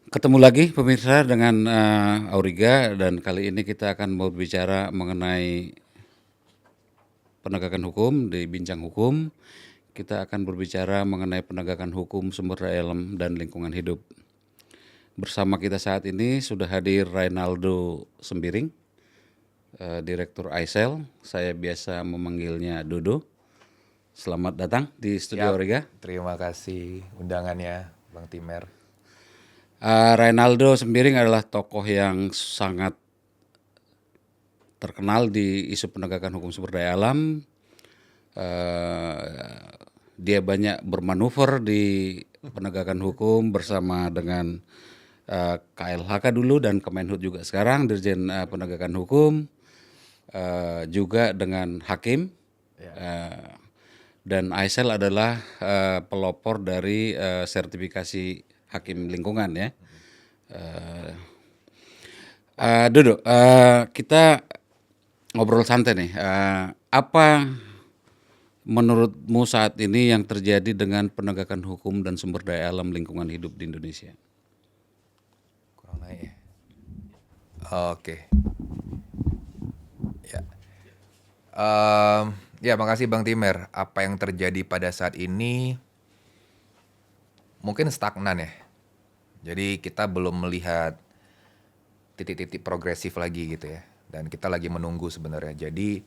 Ketemu lagi pemirsa dengan Auriga, dan kali ini kita akan mau bicara mengenai penegakan hukum di Bincang Hukum. Kita akan berbicara mengenai penegakan hukum sumber daya alam dan lingkungan hidup. Bersama kita saat ini sudah hadir Reynaldo Sembiring, Direktur AISEL. Saya biasa memanggilnya Dodo. Selamat datang di studio Auriga. Terima kasih undangannya Bang Timer. Reynaldo Sembiring adalah tokoh yang sangat terkenal di isu penegakan hukum sumber daya alam. Dia banyak bermanuver di penegakan hukum bersama dengan KLHK dulu dan Kemenhub juga sekarang, Dirjen Penegakan Hukum, juga dengan Hakim. Dan AISEL adalah pelopor dari sertifikasi Hakim Lingkungan ya. Dodo, kita ngobrol santai nih. Apa menurutmu saat ini yang terjadi dengan penegakan hukum dan sumber daya alam lingkungan hidup di Indonesia? Kurang naik ya. Oke. Ya. Ya, makasih Bang Timer. Apa yang terjadi pada saat ini mungkin stagnan ya. Jadi kita belum melihat titik-titik progresif lagi gitu ya. Dan kita lagi menunggu sebenarnya. Jadi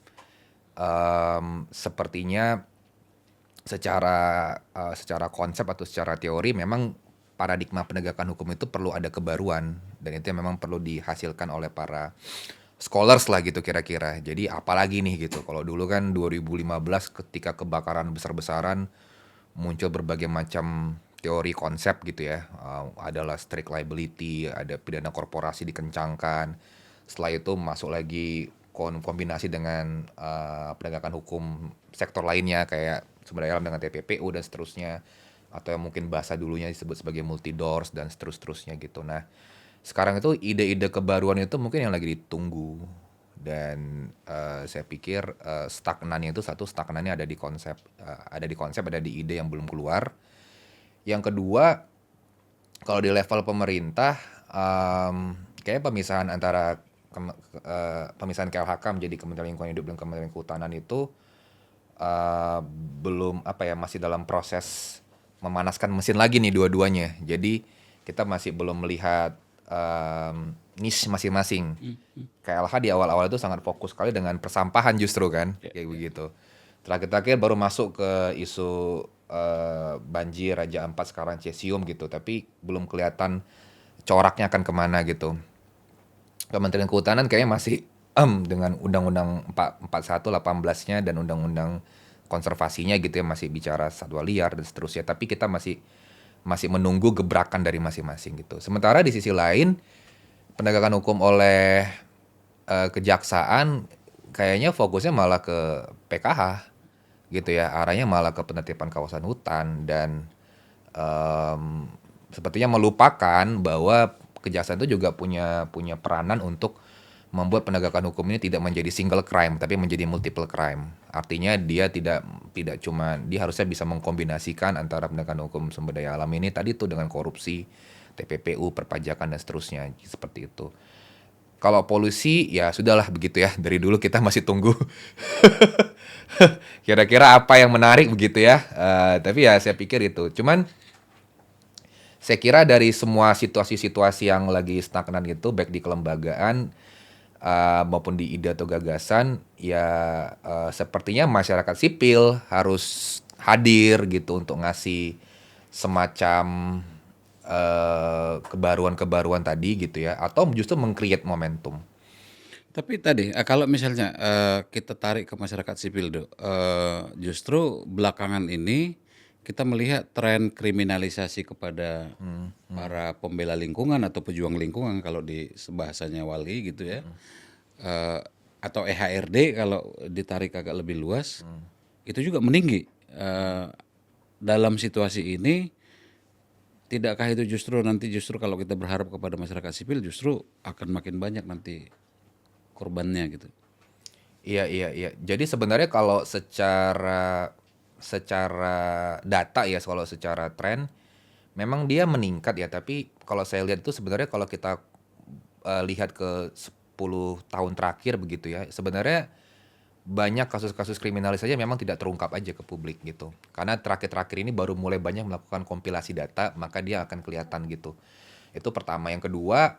sepertinya secara konsep atau secara teori memang paradigma penegakan hukum itu perlu ada kebaruan, dan itu memang perlu dihasilkan oleh para scholars lah gitu kira-kira. Jadi apalagi nih gitu. Kalau dulu kan 2015 ketika kebakaran besar-besaran muncul berbagai macam teori konsep gitu ya. Adalah strict liability, ada pidana korporasi dikencangkan. Setelah itu masuk lagi kombinasi dengan penegakan hukum sektor lainnya kayak sumber daya alam dengan TPPU dan seterusnya, atau yang mungkin bahasa dulunya disebut sebagai multi doors dan seterusnya gitu. Nah, sekarang itu ide-ide kebaruan itu mungkin yang lagi ditunggu, dan saya pikir stagnannya itu stagnannya ada di konsep, ada di ide yang belum keluar. Yang kedua, kalau di level pemerintah, kayak pemisahan antara pemisahan KLHK menjadi Kementerian Lingkungan Hidup dan Kementerian Kehutanan itu belum masih dalam proses memanaskan mesin lagi nih dua-duanya. Jadi kita masih belum melihat niche masing-masing. KLH di awal-awal itu sangat fokus sekali dengan persampahan justru kan, kayak begitu. Terakhir-terakhir baru masuk ke isu banjir Raja Ampat, sekarang cesium gitu, tapi belum kelihatan coraknya akan kemana gitu. Kementerian Kehutanan kayaknya masih dengan Undang-Undang 41 18-nya dan Undang-Undang konservasinya gitu ya, masih bicara satwa liar dan seterusnya, tapi kita masih menunggu gebrakan dari masing-masing gitu. Sementara di sisi lain, penegakan hukum oleh kejaksaan kayaknya fokusnya malah ke PKH gitu ya, arahnya malah ke penertiban kawasan hutan, dan sepertinya melupakan bahwa kejaksaan itu juga punya peranan untuk membuat penegakan hukum ini tidak menjadi single crime tapi menjadi multiple crime. Artinya dia tidak cuma, dia harusnya bisa mengkombinasikan antara penegakan hukum sumber daya alam ini tadi tuh dengan korupsi, TPPU, perpajakan dan seterusnya, seperti itu. Kalau polusi ya sudahlah begitu ya, dari dulu kita masih tunggu kira-kira apa yang menarik begitu ya. Tapi ya saya pikir itu. Cuman saya kira dari semua situasi-situasi yang lagi stagnan gitu, baik di kelembagaan maupun di ide atau gagasan, ya sepertinya masyarakat sipil harus hadir gitu untuk ngasih semacam kebaruan-kebaruan tadi gitu ya, atau justru meng-create momentum. Tapi tadi kalau misalnya kita tarik ke masyarakat sipil, justru belakangan ini kita melihat tren kriminalisasi kepada para pembela lingkungan atau pejuang lingkungan kalau di bahasanya Wali gitu ya, atau EHRD kalau ditarik agak lebih luas, itu juga meninggi. Dalam situasi ini, tidakkah itu justru kalau kita berharap kepada masyarakat sipil justru akan makin banyak nanti korbannya gitu? Iya. Jadi sebenarnya kalau secara secara data ya, kalau secara tren memang dia meningkat ya, tapi kalau saya lihat itu sebenarnya kalau kita lihat ke 10 tahun terakhir begitu ya, sebenarnya banyak kasus-kasus kriminalis saja memang tidak terungkap aja ke publik gitu. Karena terakhir-terakhir ini baru mulai banyak melakukan kompilasi data, maka dia akan kelihatan gitu. Itu pertama. Yang kedua,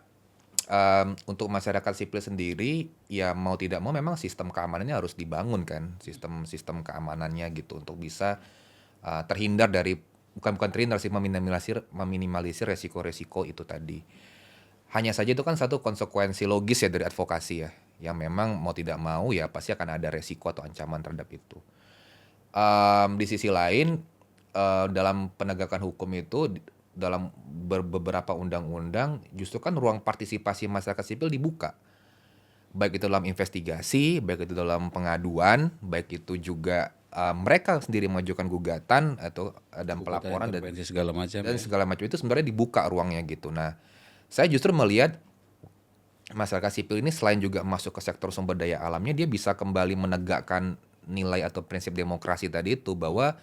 untuk masyarakat sipil sendiri, ya mau tidak mau memang sistem keamanannya harus dibangun kan, sistem keamanannya gitu untuk bisa terhindar dari bukan terhindar sih, meminimalisir resiko-resiko itu tadi. Hanya saja itu kan satu konsekuensi logis ya dari advokasi ya, yang memang mau tidak mau ya pasti akan ada resiko atau ancaman terhadap itu. Di sisi lain, dalam penegakan hukum itu, dalam beberapa undang-undang justru kan ruang partisipasi masyarakat sipil dibuka. Baik itu dalam investigasi, baik itu dalam pengaduan, baik itu juga mereka sendiri mengajukan gugatan atau dan Gugatan pelaporan intervensi segala macam dan ya. segala macam itu sebenarnya dibuka ruangnya gitu. Nah, saya justru melihat masyarakat sipil ini selain juga masuk ke sektor sumber daya alamnya, dia bisa kembali menegakkan nilai atau prinsip demokrasi tadi itu, bahwa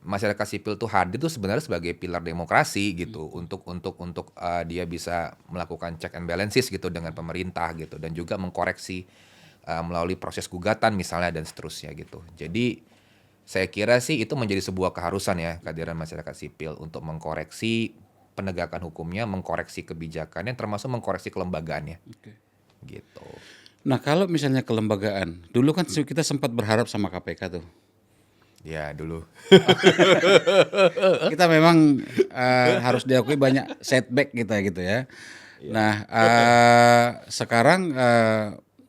masyarakat sipil tuh hadir tuh sebenarnya sebagai pilar demokrasi gitu, untuk dia bisa melakukan check and balances gitu dengan pemerintah gitu, dan juga mengkoreksi melalui proses gugatan misalnya dan seterusnya gitu. Jadi saya kira sih itu menjadi sebuah keharusan ya, kehadiran masyarakat sipil untuk mengkoreksi penegakan hukumnya, mengkoreksi kebijakannya, termasuk mengkoreksi kelembagaannya Oke. gitu. Nah, kalau misalnya kelembagaan, dulu kan kita sempat berharap sama KPK tuh. Ya dulu. Kita memang harus diakui banyak setback kita gitu ya. Nah, sekarang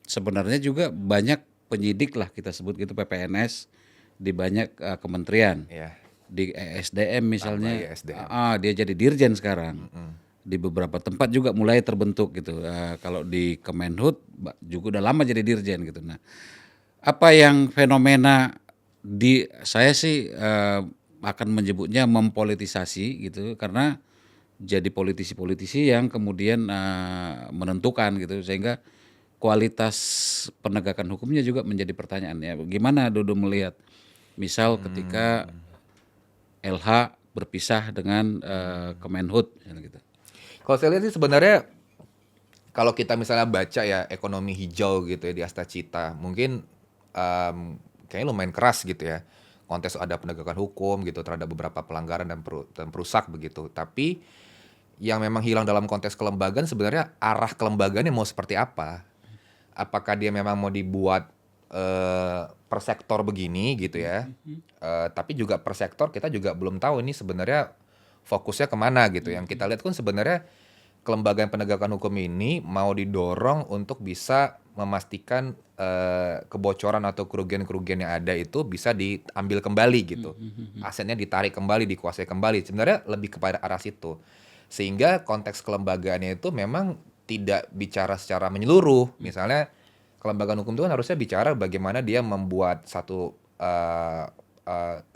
sebenarnya juga banyak penyidik lah kita sebut gitu, PPNS di banyak kementerian. Ya, Di ESDM tambah misalnya, ya SDM. dia jadi dirjen sekarang. Di beberapa tempat juga mulai terbentuk gitu. Kalau di Kemenhub juga udah lama jadi dirjen gitu. Nah, apa yang fenomena saya sih akan menyebutnya mempolitisasi gitu, karena jadi politisi-politisi yang kemudian menentukan gitu, sehingga kualitas penegakan hukumnya juga menjadi pertanyaan ya. Gimana Dodo melihat misal ketika LH berpisah dengan Kemenhub gitu. Kalau saya lihat sih sebenarnya kalau kita misalnya baca ya ekonomi hijau gitu ya di Astacita, mungkin kayaknya lumayan keras gitu ya. Konteks ada penegakan hukum gitu terhadap beberapa pelanggaran dan perusak begitu. Tapi yang memang hilang dalam konteks kelembagaan sebenarnya arah kelembagaannya mau seperti apa? Apakah dia memang mau dibuat per sektor begini gitu ya? Tapi juga per sektor kita juga belum tahu ini sebenarnya fokusnya kemana gitu. Yang kita lihat kan sebenarnya kelembagaan penegakan hukum ini mau didorong untuk bisa memastikan kebocoran atau kerugian-kerugian yang ada itu bisa diambil kembali gitu. Asetnya ditarik kembali, dikuasai kembali. Sebenarnya lebih kepada arah situ. Sehingga konteks kelembagaannya itu memang tidak bicara secara menyeluruh. Misalnya kelembagaan hukum itu kan harusnya bicara bagaimana dia membuat satu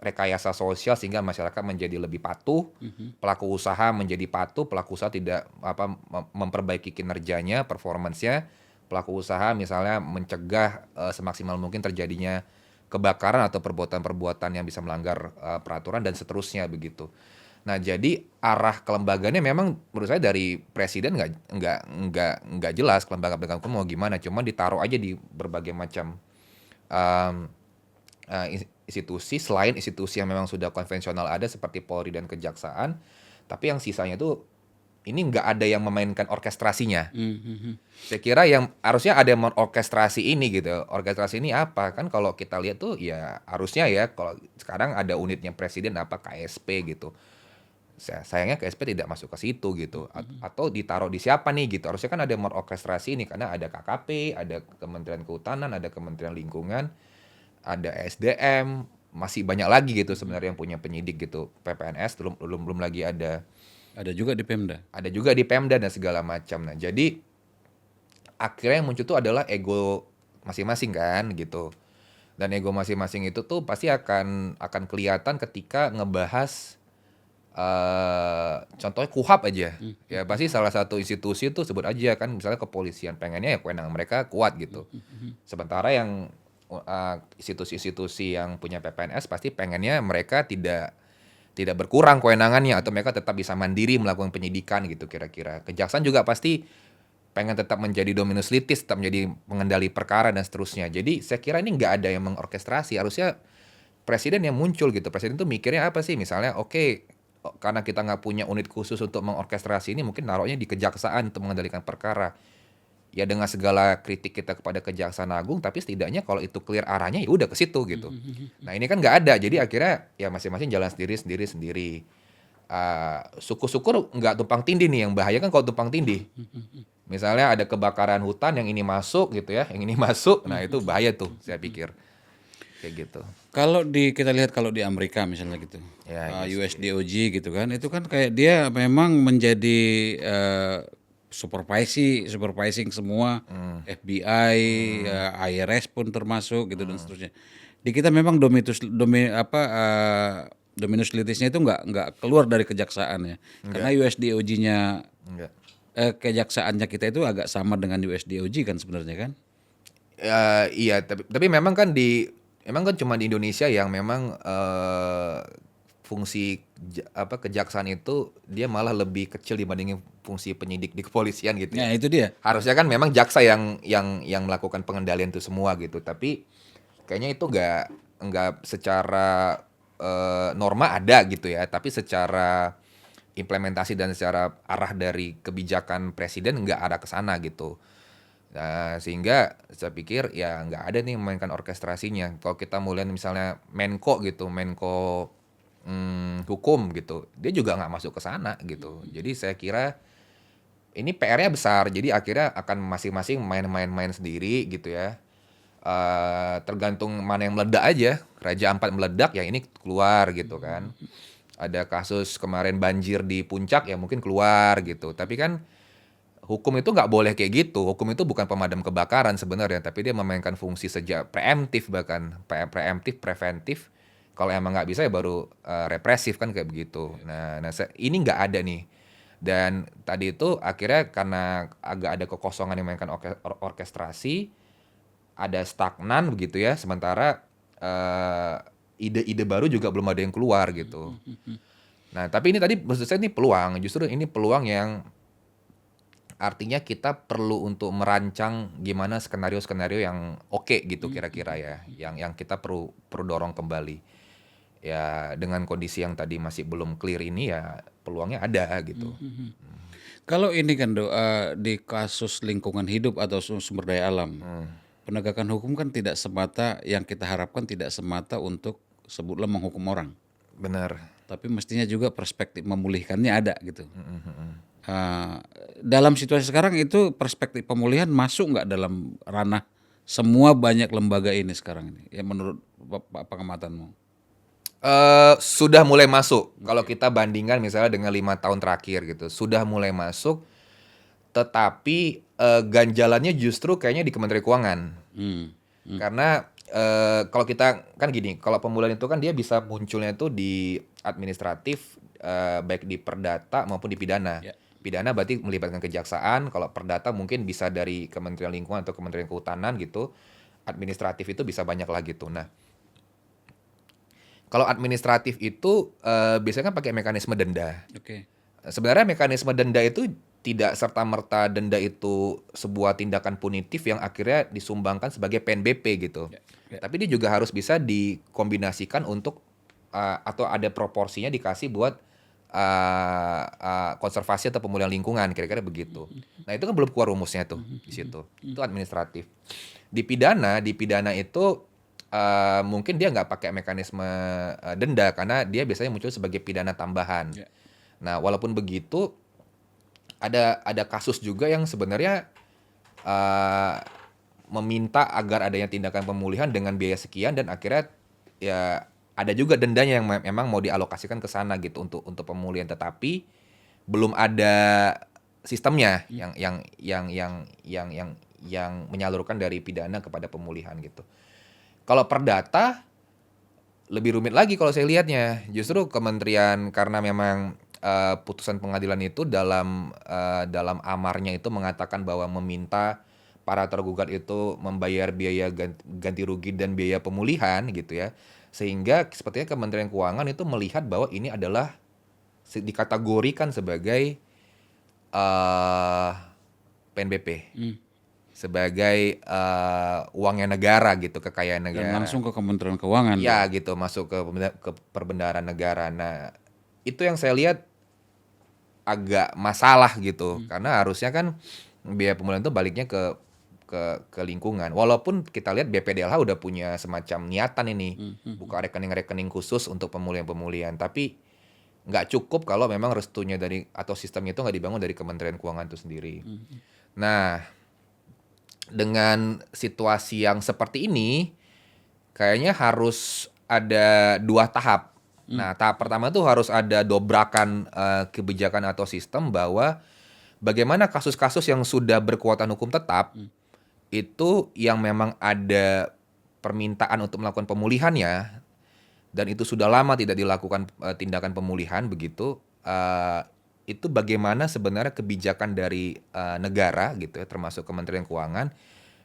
rekayasa sosial sehingga masyarakat menjadi lebih patuh, pelaku usaha menjadi patuh, pelaku usaha tidak memperbaiki kinerjanya, performancenya, pelaku usaha misalnya mencegah semaksimal mungkin terjadinya kebakaran atau perbuatan-perbuatan yang bisa melanggar peraturan dan seterusnya begitu. Nah, jadi arah kelembagaannya memang menurut saya dari presiden nggak jelas kelembagaan penegakan hukum mau gimana, cuma ditaruh aja di berbagai macam um, institusi, selain institusi yang memang sudah konvensional ada seperti Polri dan Kejaksaan, tapi yang sisanya tuh ini nggak ada yang memainkan orkestrasinya. Saya kira yang harusnya ada yang mengorkestrasi ini gitu. Orkestrasi ini apa? Kan kalau kita lihat tuh ya harusnya ya kalau sekarang ada unitnya presiden apa KSP gitu. Sayangnya KSP tidak masuk ke situ gitu. Atau ditaruh di siapa nih gitu. Harusnya kan ada yang mengorkestrasi ini karena ada KKP, ada Kementerian Kehutanan, ada Kementerian Lingkungan, ada SDM, masih banyak lagi gitu sebenarnya yang punya penyidik gitu. PPNS belum lagi Ada juga di Pemda. ada juga di Pemda dan segala macam. Nah, jadi akhirnya yang muncul tuh adalah ego masing-masing kan gitu. Dan ego masing-masing itu tuh pasti akan kelihatan ketika ngebahas contohnya KUHAP aja. Ya pasti salah satu institusi itu sebut aja kan misalnya kepolisian pengennya ya kewenangan mereka kuat gitu. Sementara yang institusi-institusi yang punya PPNS pasti pengennya mereka tidak berkurang kewenangannya atau mereka tetap bisa mandiri melakukan penyidikan gitu kira-kira. Kejaksaan juga pasti pengen tetap menjadi dominus litis, tetap menjadi pengendali perkara dan seterusnya. Jadi saya kira ini nggak ada yang mengorkestrasi. Harusnya presiden yang muncul gitu. Presiden tuh mikirnya apa sih? Misalnya oke, karena kita nggak punya unit khusus untuk mengorkestrasi ini, mungkin naruhnya di kejaksaan untuk mengendalikan perkara. Ya dengan segala kritik kita kepada Kejaksaan Agung, tapi setidaknya kalau itu clear arahnya ya udah ke situ gitu. Nah ini kan nggak ada, jadi akhirnya ya masing-masing jalan sendiri. Syukur-syukur nggak tumpang tindih nih, yang bahaya kan kalau tumpang tindih. Misalnya ada kebakaran hutan, yang ini masuk gitu ya, yang ini masuk, nah itu bahaya tuh saya pikir. Kayak gitu. Kalau kita lihat kalau di Amerika misalnya gitu, Ya, USDOJ gitu kan, itu kan kayak dia memang menjadi supervising semua, FBI, IRS pun termasuk gitu dan seterusnya. Di kita memang dominus litisnya itu nggak keluar dari kejaksaan ya, karena USDOJ-nya enggak. kejaksaannya kita itu agak sama dengan USDOJ kan sebenarnya kan. Iya, tapi memang kan cuma di Indonesia yang memang fungsi kejaksaan itu dia malah lebih kecil dibandingin fungsi penyidik di kepolisian gitu Nah ya. itu dia. Harusnya kan memang jaksa yang melakukan pengendalian itu semua gitu. Tapi kayaknya itu nggak secara norma ada gitu ya. Tapi secara implementasi dan secara arah dari kebijakan presiden nggak ada ke sana gitu. Nah, sehingga saya pikir ya nggak ada nih memainkan orkestrasinya. Kalau kita mulai misalnya Menko gitu, Menko hukum gitu, dia juga nggak masuk ke sana gitu. Jadi saya kira ini PR-nya besar. Jadi akhirnya akan masing-masing main-main sendiri gitu ya. Tergantung mana yang meledak aja. Raja Ampat meledak ya ini keluar gitu kan. Ada kasus kemarin banjir di Puncak ya mungkin keluar gitu. Tapi kan hukum itu nggak boleh kayak gitu. Hukum itu bukan pemadam kebakaran sebenarnya, tapi dia memainkan fungsi sejak preemptif bahkan preemptif, preventif. Kalau emang nggak bisa ya baru represif kan kayak begitu. Nah ini nggak ada nih. Dan tadi itu akhirnya karena agak ada kekosongan yang memainkan orkestrasi, ada stagnan begitu ya. Sementara ide-ide baru juga belum ada yang keluar gitu. Nah tapi ini tadi maksud saya ini peluang. Justru ini peluang yang artinya kita perlu untuk merancang gimana skenario-skenario yang oke gitu kira-kira ya, yang kita perlu dorong kembali. Ya dengan kondisi yang tadi masih belum clear ini ya peluangnya ada gitu. Kalau ini kan di kasus lingkungan hidup atau sumber daya alam, penegakan hukum kan tidak semata yang kita harapkan tidak semata untuk sebutlah menghukum orang, Benar. tapi mestinya juga perspektif memulihkannya ada gitu. Dalam situasi sekarang itu perspektif pemulihan masuk nggak dalam ranah semua banyak lembaga ini sekarang ini? Ya menurut pengamatanmu? Sudah mulai masuk. Kalau kita bandingkan misalnya dengan 5 tahun terakhir gitu, sudah mulai masuk. Tetapi ganjalannya justru kayaknya di Kementerian Keuangan. Karena kalau kita kan gini, kalau pemulihan itu kan dia bisa munculnya itu di administratif, baik di perdata maupun di pidana. Ya. Pidana berarti melibatkan kejaksaan, kalau perdata mungkin bisa dari Kementerian Lingkungan atau Kementerian Kehutanan gitu. Administratif itu bisa banyak lagi tuh. Nah, kalau administratif itu biasanya kan pakai mekanisme denda. Oke. Sebenarnya mekanisme denda itu tidak serta-merta denda itu sebuah tindakan punitif yang akhirnya disumbangkan sebagai PNBP gitu. Ya. Tapi dia juga harus bisa dikombinasikan untuk atau ada proporsinya dikasih buat konservasi atau pemulihan lingkungan, kira-kira begitu. Nah itu kan belum keluar rumusnya tuh di situ. Itu administratif. Di pidana itu mungkin dia nggak pakai mekanisme denda karena dia biasanya muncul sebagai pidana tambahan. Ya. Nah, walaupun begitu ada kasus juga yang sebenarnya meminta agar adanya tindakan pemulihan dengan biaya sekian dan akhirnya ya ada juga dendanya yang memang mau dialokasikan ke sana gitu untuk pemulihan, tetapi belum ada sistemnya yang menyalurkan dari pidana kepada pemulihan gitu. Kalau perdata lebih rumit lagi kalau saya lihatnya. Justru kementerian karena memang putusan pengadilan itu dalam amarnya itu mengatakan bahwa meminta para tergugat itu membayar biaya ganti rugi dan biaya pemulihan gitu ya. Sehingga sepertinya Kementerian Keuangan itu melihat bahwa ini adalah dikategorikan sebagai PNBP, Hmm. sebagai uangnya negara gitu, kekayaan Dan negara. langsung ke Kementerian Keuangan tuh. Ya gitu, masuk ke perbendaharaan negara. Nah, itu yang saya lihat agak masalah gitu, karena harusnya kan biaya pemulihan itu baliknya ke lingkungan. Walaupun kita lihat BPDLH udah punya semacam niatan ini, buka rekening-rekening khusus untuk pemulihan-pemulihan, tapi nggak cukup kalau memang restunya dari atau sistemnya itu nggak dibangun dari Kementerian Keuangan itu sendiri. Nah, dengan situasi yang seperti ini, kayaknya harus ada 2 tahap. Nah, tahap pertama tuh harus ada dobrakan kebijakan atau sistem bahwa bagaimana kasus-kasus yang sudah berkekuatan hukum tetap itu yang memang ada permintaan untuk melakukan pemulihannya dan itu sudah lama tidak dilakukan tindakan pemulihan begitu, itu bagaimana sebenarnya kebijakan dari negara gitu ya, termasuk Kementerian Keuangan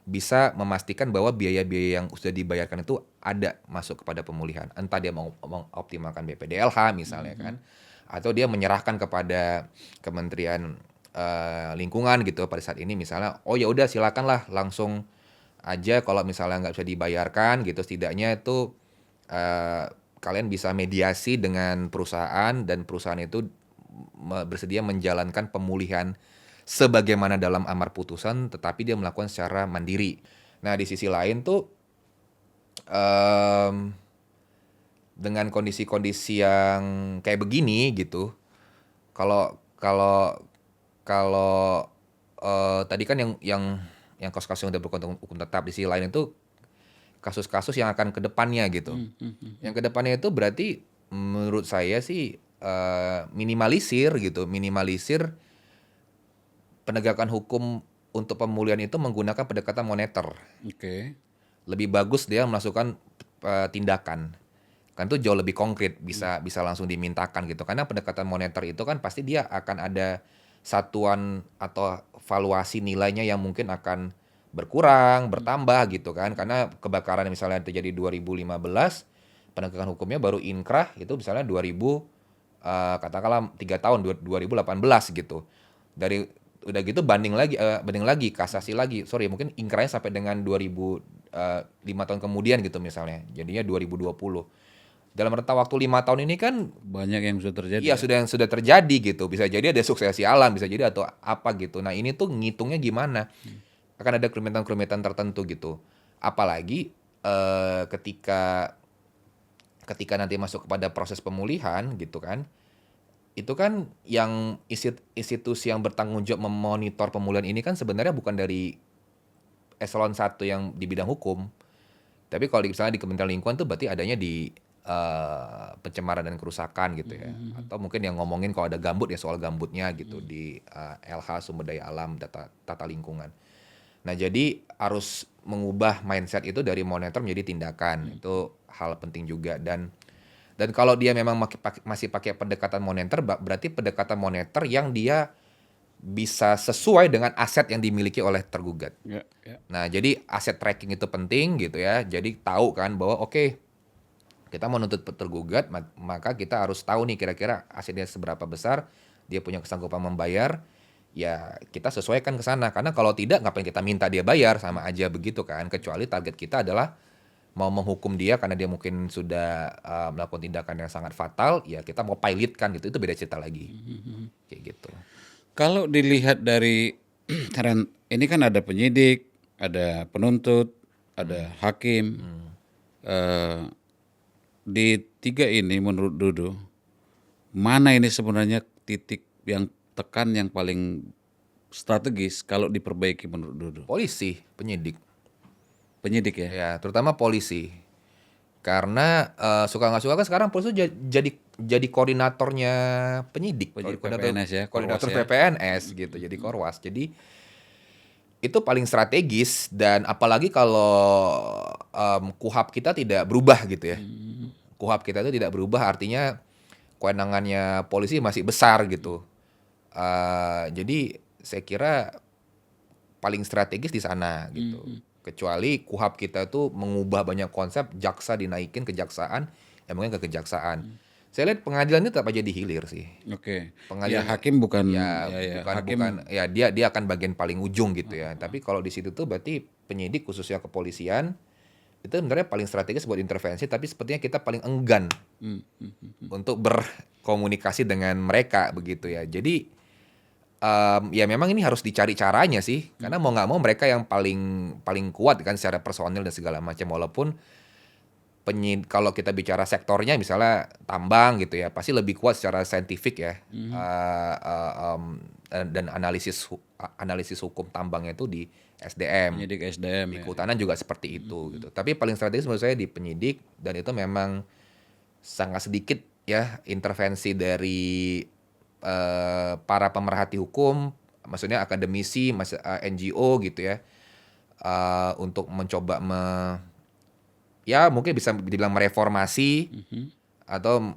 bisa memastikan bahwa biaya-biaya yang sudah dibayarkan itu ada masuk kepada pemulihan. Entah dia mau mengoptimalkan BPDLH misalnya kan, atau dia menyerahkan kepada Kementerian Lingkungan gitu pada saat ini misalnya, oh ya udah silakanlah langsung aja kalau misalnya nggak bisa dibayarkan gitu, setidaknya itu kalian bisa mediasi dengan perusahaan dan perusahaan itu bersedia menjalankan pemulihan sebagaimana dalam amar putusan, tetapi dia melakukan secara mandiri. Nah, di sisi lain tuh dengan kondisi-kondisi yang kayak begini gitu, kalau kalau kalau tadi kan yang kasus-kasus yang udah berkuatan hukum tetap, di sisi lain itu kasus-kasus yang akan ke depannya gitu. Yang ke depannya itu berarti menurut saya sih minimalisir gitu, minimalisir penegakan hukum untuk pemulihan itu menggunakan pendekatan moneter. Oke. Lebih bagus dia melakukan tindakan. Kan itu jauh lebih konkret, bisa langsung dimintakan gitu. Karena pendekatan moneter itu kan pasti dia akan ada satuan atau valuasi nilainya yang mungkin akan berkurang, bertambah gitu kan. Karena kebakaran yang misalnya terjadi 2015, penegakan hukumnya baru inkrah itu misalnya 2000 katakanlah 3 tahun 2018 gitu. Dari udah gitu banding lagi, kasasi lagi. Sorry, mungkin inkrahnya sampai dengan 5 tahun kemudian gitu misalnya. Jadinya 2020. Dalam rentang waktu 5 tahun ini kan Banyak yang sudah terjadi iya ya. sudah terjadi gitu. Bisa jadi ada suksesi alam, bisa jadi atau apa gitu. Nah, ini tuh ngitungnya gimana? Akan ada kerumitan-kerumitan tertentu gitu. Apalagi ketika ketika nanti masuk kepada proses pemulihan gitu kan. Itu kan yang institusi yang bertanggung jawab memonitor pemulihan ini kan sebenarnya bukan dari eselon 1 yang di bidang hukum. Tapi kalau misalnya di Kementerian Lingkungan tuh berarti adanya di pencemaran dan kerusakan gitu ya. Atau mungkin yang ngomongin kalau ada gambut ya soal gambutnya gitu di LH sumber daya alam tata lingkungan. Nah, jadi harus mengubah mindset itu dari monitor menjadi tindakan. Itu hal penting juga dan kalau dia memang masih pakai pendekatan moneter, berarti pendekatan moneter yang dia bisa sesuai dengan aset yang dimiliki oleh tergugat. Ya, ya. Nah, jadi aset tracking itu penting gitu ya. Jadi tahu kan bahwa oke, kita mau nuntut tergugat, maka kita harus tahu nih kira-kira asetnya seberapa besar, dia punya kesanggupan membayar, ya kita sesuaikan ke sana. Karena kalau tidak, ngapain kita minta dia bayar, sama aja begitu kan. Kecuali target kita adalah mau menghukum dia karena dia mungkin sudah melakukan tindakan yang sangat fatal, ya kita mau pilotkan gitu, itu beda cerita lagi. Kayak gitu. Kalau dilihat dari ini kan ada penyidik, ada penuntut, ada hakim. Eh, di tiga ini menurut Dudu, mana ini sebenarnya titik yang tekan yang paling strategis kalau diperbaiki menurut Dudu? Polisi, penyidik. Penyidik ya? Ya, terutama polisi. Karena suka nggak suka kan sekarang polisi tuh jadi koordinatornya penyidik, Penyidik PPNS ya, koordinator Korwas ya. PPNS gitu, jadi Korwas. Jadi itu paling strategis dan apalagi kalau KUHAP kita tidak berubah gitu ya. KUHAP kita itu tidak berubah artinya kewenangannya polisi masih besar gitu. Jadi saya kira paling strategis di sana gitu. Kecuali KUHP kita tuh mengubah banyak konsep, jaksa dinaikin kejaksaan, ya mungkin ke kejaksaan. Saya lihat pengadilan itu tetap aja dihilir sih. Oke. Ya Pengadilan hakim bukan ya ya bukan hakim. bukan ya dia akan bagian paling ujung gitu ya. Tapi kalau di situ tuh berarti penyidik khususnya kepolisian itu sebenarnya paling strategis buat intervensi, tapi sepertinya kita paling enggan untuk berkomunikasi dengan mereka begitu ya. Jadi ya memang ini harus dicari caranya sih, karena mau nggak mau mereka yang paling paling kuat kan secara personil dan segala macam. Walaupun kalau kita bicara sektornya misalnya tambang gitu ya, pasti lebih kuat secara saintifik ya. Dan analisis hukum tambangnya itu di SDM. Penyidik SDM Di ya. kehutanan juga seperti itu gitu. Tapi paling strategis menurut saya di penyidik, dan itu memang sangat sedikit ya intervensi dari para pemerhati hukum, maksudnya akademisi, NGO gitu ya, untuk mencoba ya mungkin bisa dibilang mereformasi atau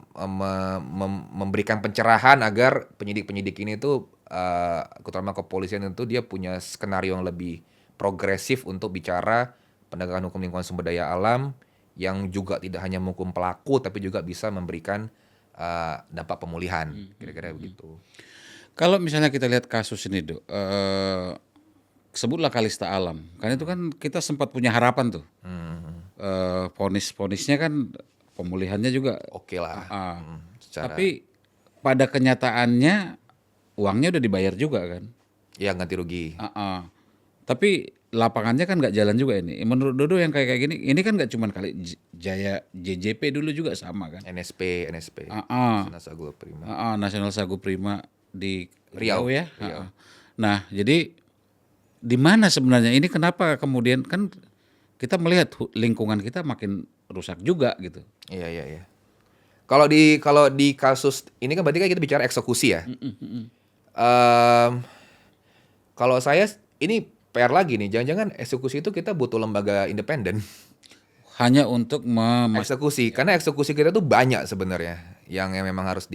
memberikan pencerahan agar penyidik-penyidik ini tuh terutama kepolisian itu dia punya skenario yang lebih progresif untuk bicara penegakan hukum lingkungan sumber daya alam yang juga tidak hanya menghukum pelaku tapi juga bisa memberikan dampak pemulihan, kira-kira begitu. Kalau misalnya kita lihat kasus ini, Dok, sebutlah Kalista Alam, kan itu kan kita sempat punya harapan tuh. Vonis-vonisnya kan pemulihannya juga. Oke lah. Secara Tapi pada kenyataannya uangnya udah dibayar juga kan. ya ganti rugi. Tapi lapangannya kan nggak jalan juga ini. Menurut Dodo yang kayak gini, ini kan nggak cuma kali Jaya JJP dulu juga sama kan. NSP National Sagu Prima. Nasional Sagu Prima di Riau. Riau ya. Nah, jadi di mana sebenarnya ini kenapa kemudian kan kita melihat lingkungan kita makin rusak juga gitu. Iya. Kalau di kasus ini kan berarti kan kita bicara eksekusi ya. Kalau saya ini PR lagi nih, jangan-jangan eksekusi itu kita butuh lembaga independen Hanya untuk eksekusi, karena eksekusi kita tuh banyak sebenarnya yang memang harus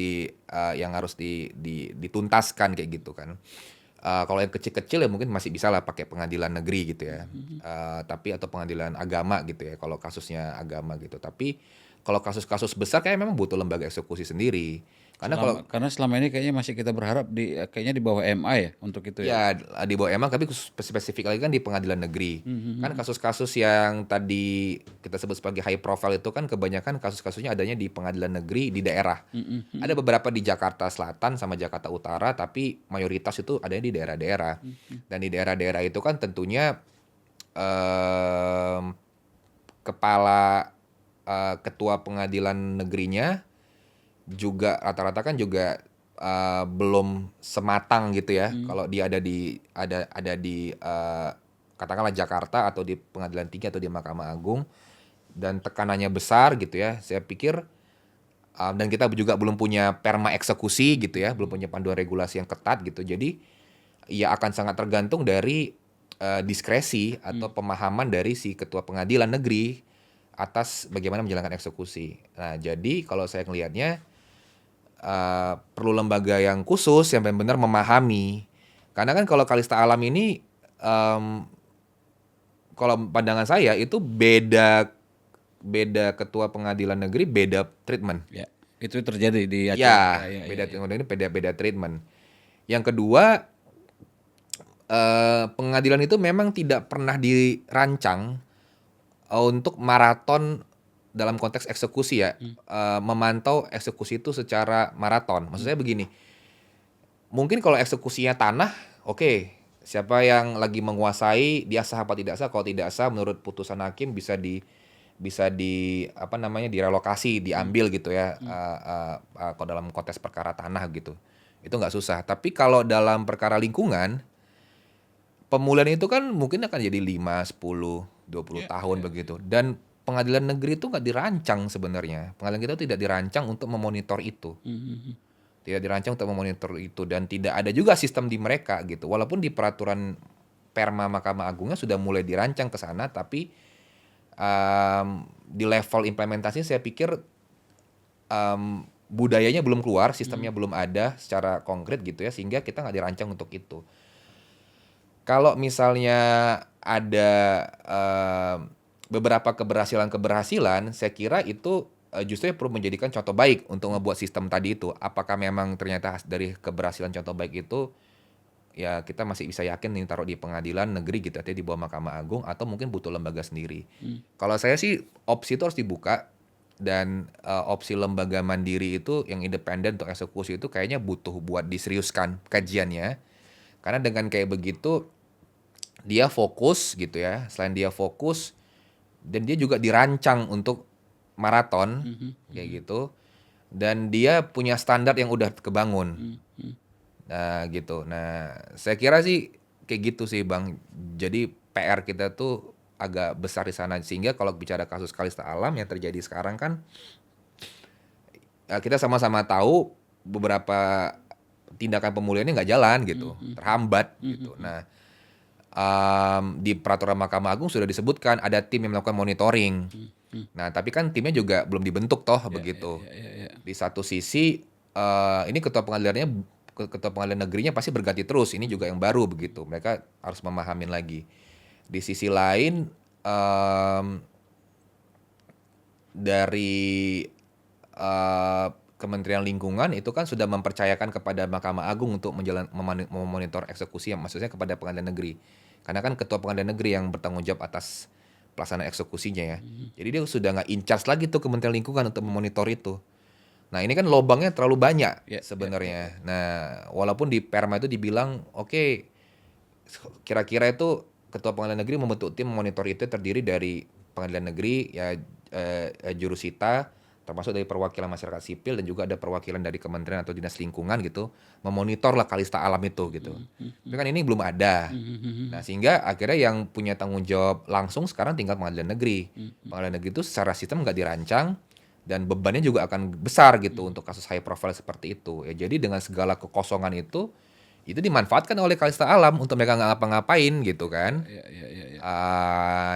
dituntaskan kayak gitu kan. Kalau yang kecil-kecil ya mungkin masih bisa lah pakai pengadilan negeri gitu ya. Tapi atau pengadilan agama gitu ya kalau kasusnya agama gitu. Tapi kalau kasus-kasus besar kayak memang butuh lembaga eksekusi sendiri. karena selama ini kayaknya masih kita berharap kayaknya di bawah MA ya untuk itu ya. ya di bawah emang, tapi spesifik lagi kan di pengadilan negeri. Kan kasus-kasus yang tadi kita sebut sebagai high profile itu kan kebanyakan kasus-kasusnya adanya di pengadilan negeri di daerah. Ada beberapa di Jakarta Selatan sama Jakarta Utara, tapi mayoritas itu adanya di daerah-daerah. Dan di daerah-daerah itu kan tentunya kepala ketua pengadilan negerinya juga rata-rata kan juga belum sematang gitu ya. Kalau dia ada di katakanlah Jakarta atau di Pengadilan Tinggi atau di Mahkamah Agung dan tekanannya besar gitu ya. Saya pikir dan kita juga belum punya perma eksekusi gitu ya, belum punya panduan regulasi yang ketat gitu. Jadi ya akan sangat tergantung dari diskresi atau pemahaman dari si ketua pengadilan negeri atas bagaimana menjalankan eksekusi. Nah, jadi kalau saya ngelihatnya perlu lembaga yang khusus yang benar-benar memahami. Karena kan kalau Kalista Alam ini kalau pandangan saya itu beda ketua pengadilan negeri, beda treatment. Ya, itu terjadi di Aceh. Ya, beda treatment. Yang kedua, pengadilan itu memang tidak pernah dirancang untuk maraton dalam konteks eksekusi ya, memantau eksekusi itu secara maraton. Maksud saya begini, mungkin kalau eksekusinya tanah, oke, siapa yang lagi menguasai, dia sah apa tidak sah. Kalau tidak sah, menurut putusan hakim bisa direlokasi, diambil gitu ya. Kalau dalam konteks perkara tanah gitu, itu nggak susah. Tapi kalau dalam perkara lingkungan, pemulihan itu kan mungkin akan jadi 5, 10, 20 tahun begitu. Dan pengadilan negeri itu nggak dirancang sebenarnya. Pengadilan kita tidak dirancang untuk memonitor itu. Tidak dirancang untuk memonitor itu. Dan tidak ada juga sistem di mereka gitu. Walaupun di peraturan Perma Mahkamah Agungnya sudah mulai dirancang ke sana. Tapi di level implementasi saya pikir budayanya belum keluar. Sistemnya belum ada secara konkret gitu ya. Sehingga kita nggak dirancang untuk itu. Kalau misalnya ada beberapa keberhasilan-keberhasilan, saya kira itu justru perlu menjadikan contoh baik untuk ngebuat sistem tadi itu. Apakah memang ternyata dari keberhasilan contoh baik itu ya kita masih bisa yakin nih taruh di pengadilan negeri gitu, artinya di bawah Mahkamah Agung atau mungkin butuh lembaga sendiri. Kalau saya sih opsi itu harus dibuka dan opsi lembaga mandiri itu yang independen untuk eksekusi itu kayaknya butuh buat diseriuskan kajiannya. Karena dengan kayak begitu dia fokus gitu ya. Selain dia fokus dan dia juga dirancang untuk maraton kayak gitu. Dan dia punya standar yang udah kebangun. Nah, gitu. Nah, saya kira sih kayak gitu sih, Bang. Jadi PR kita tuh agak besar di sana sehingga kalau bicara kasus Kalista Alam yang terjadi sekarang kan kita sama-sama tahu beberapa tindakan pemulihannya nggak jalan gitu, terhambat gitu. Nah, di peraturan Mahkamah Agung sudah disebutkan ada tim yang melakukan monitoring. Nah, tapi kan timnya juga belum dibentuk toh begitu. Di satu sisi ini ketua pengadilan negerinya pasti berganti terus. Ini juga yang baru begitu. Mereka harus memahamin lagi. Di sisi lain dari Kementerian Lingkungan itu kan sudah mempercayakan kepada Mahkamah Agung untuk memonitor eksekusi yang maksudnya kepada pengadilan negeri. Karena kan ketua pengadilan negeri yang bertanggung jawab atas pelaksanaan eksekusinya ya. Jadi dia sudah nggak in charge lagi tuh Kementerian Lingkungan untuk memonitor itu. Nah ini kan lobangnya terlalu banyak sebenarnya. Nah walaupun di Perma itu dibilang oke, kira-kira itu ketua pengadilan negeri membentuk tim memonitor itu terdiri dari pengadilan negeri ya jurusita termasuk dari perwakilan masyarakat sipil dan juga ada perwakilan dari kementerian atau dinas lingkungan gitu memonitor lah Kalista Alam itu gitu. Tapi kan ini belum ada. Nah sehingga akhirnya yang punya tanggung jawab langsung sekarang tinggal pengadilan negeri. Pengadilan negeri itu secara sistem nggak dirancang dan bebannya juga akan besar gitu untuk kasus high profile seperti itu. Ya jadi dengan segala kekosongan itu dimanfaatkan oleh Kalista Alam untuk mereka nggak ngapa-ngapain gitu kan.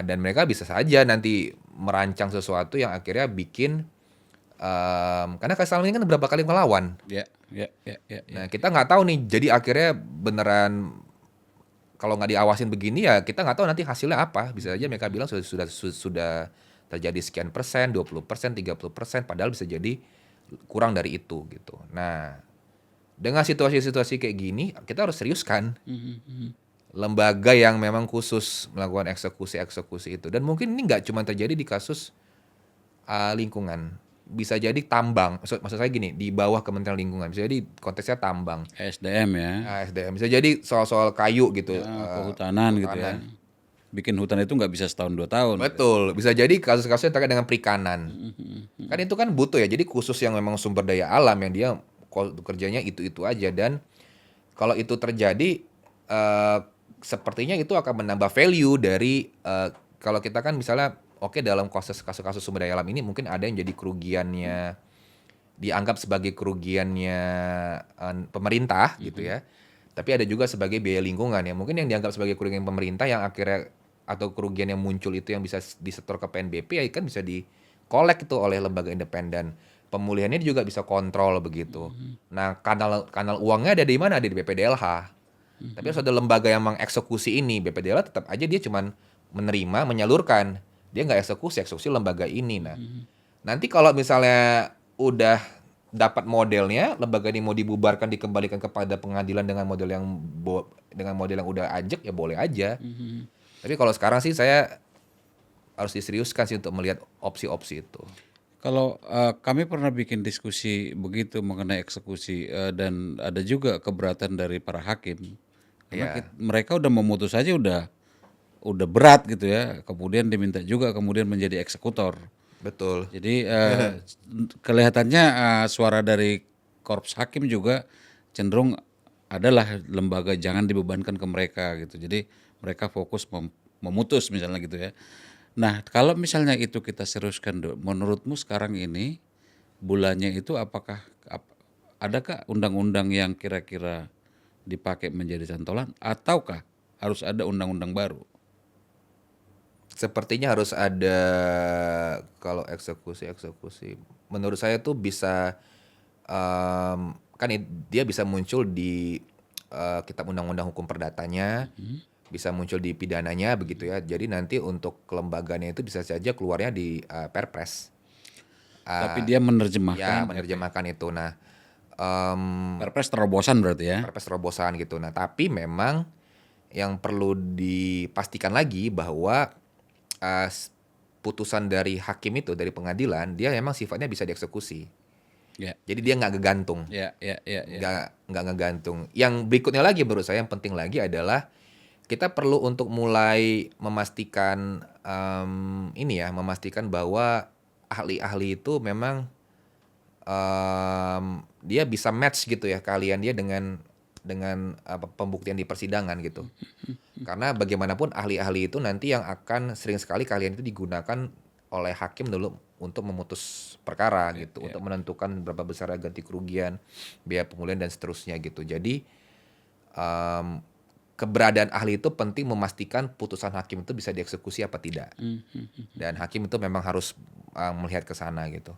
Dan mereka bisa saja nanti merancang sesuatu yang akhirnya bikin karena Kalista Alam ini kan beberapa kali melawan. Nah kita nggak tahu nih. Jadi akhirnya beneran kalau nggak diawasin begini ya kita nggak tahu nanti hasilnya apa. Bisa saja mereka bilang sudah terjadi sekian persen, 20%, 30%, padahal bisa jadi kurang dari itu gitu. Nah dengan situasi-situasi kayak gini kita harus seriuskan lembaga yang memang khusus melakukan eksekusi itu. Dan mungkin ini nggak cuma terjadi di kasus lingkungan. Bisa jadi tambang. Maksud saya gini, di bawah Kementerian Lingkungan. Bisa jadi konteksnya tambang. SDM ya. SDM. Bisa jadi soal-soal kayu gitu. Kehutanan gitu ya. Bikin hutan itu nggak bisa setahun 2 tahun. Betul. Bisa jadi kasus-kasusnya terkait dengan perikanan. Kan itu kan butuh ya. Jadi khusus yang memang sumber daya alam yang dia kerjanya itu-itu aja. Dan kalau itu terjadi sepertinya itu akan menambah value dari kalau kita kan misalnya oke dalam kasus-kasus sumber daya alam ini mungkin ada yang jadi kerugiannya dianggap sebagai kerugiannya pemerintah gitu ya. Tapi ada juga sebagai biaya lingkungan ya. Mungkin yang dianggap sebagai kerugian pemerintah yang akhirnya atau kerugian yang muncul itu yang bisa disetor ke PNBP ya kan bisa dikolek itu oleh lembaga independen. Pemulihannya juga bisa kontrol begitu. Nah, kanal uangnya ada di mana? Ada di BPDLH. Tapi harus ada lembaga yang mengeksekusi ini. BPDLH tetap aja dia cuman menerima, menyalurkan. Dia nggak eksekusi lembaga ini. Nah, nanti kalau misalnya udah dapat modelnya, lembaga ini mau dibubarkan dikembalikan kepada pengadilan dengan model yang udah ajak ya boleh aja. Tapi kalau sekarang sih saya harus diseriuskan sih untuk melihat opsi-opsi itu. Kalau kami pernah bikin diskusi begitu mengenai eksekusi dan ada juga keberatan dari para hakim. Karena mereka udah memutus aja udah berat gitu ya. Kemudian diminta juga kemudian menjadi eksekutor. Betul. Jadi kelihatannya suara dari korps hakim juga cenderung adalah lembaga jangan dibebankan ke mereka gitu. Jadi mereka fokus memutus misalnya gitu ya. Nah kalau misalnya itu kita seriuskan, menurutmu sekarang ini bulannya itu adakah undang-undang yang kira-kira dipakai menjadi cantolan ataukah harus ada undang-undang baru? Sepertinya harus ada kalau eksekusi. Menurut saya tuh bisa kan dia bisa muncul di Kitab Undang-Undang Hukum Perdatanya. bisa muncul di pidananya begitu ya. Jadi nanti untuk kelembagaannya itu bisa saja keluarnya di Perpres. Tapi Ah, dia ya menerjemahkan menerjemahkan itu. Nah, em, Perpres terobosan berarti ya. Perpres terobosan gitu. Nah, tapi memang yang perlu dipastikan lagi bahwa putusan dari hakim itu dari pengadilan dia memang sifatnya bisa dieksekusi. Ya, Jadi dia nggak ngegantung, ya. nggak ngegantung. Yang berikutnya lagi menurut saya yang penting lagi adalah kita perlu untuk mulai memastikan ini ya, memastikan bahwa ahli-ahli itu memang dia bisa match gitu ya kalian dia dengan apa, pembuktian di persidangan gitu. Karena bagaimanapun ahli-ahli itu nanti yang akan sering sekali kalian itu digunakan oleh hakim dulu untuk memutus perkara gitu, untuk menentukan berapa besar ganti kerugian, biaya pemulihan dan seterusnya gitu. Jadi em, keberadaan ahli itu penting memastikan putusan hakim itu bisa dieksekusi apa tidak. Dan hakim itu memang harus melihat ke sana gitu.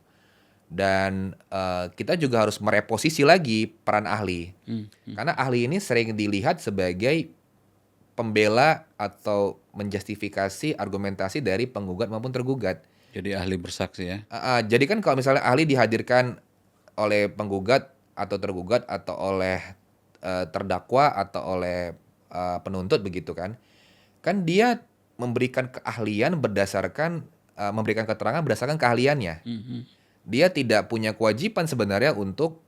Dan kita juga harus mereposisi lagi peran ahli. Karena ahli ini sering dilihat sebagai pembela atau menjustifikasi argumentasi dari penggugat maupun tergugat. Jadi ahli bersaksi ya. Jadi kan kalau misalnya ahli dihadirkan oleh penggugat atau tergugat atau oleh terdakwa atau oleh penuntut begitu kan dia memberikan keahlian berdasarkan memberikan keterangan berdasarkan keahliannya. Dia tidak punya kewajiban sebenarnya untuk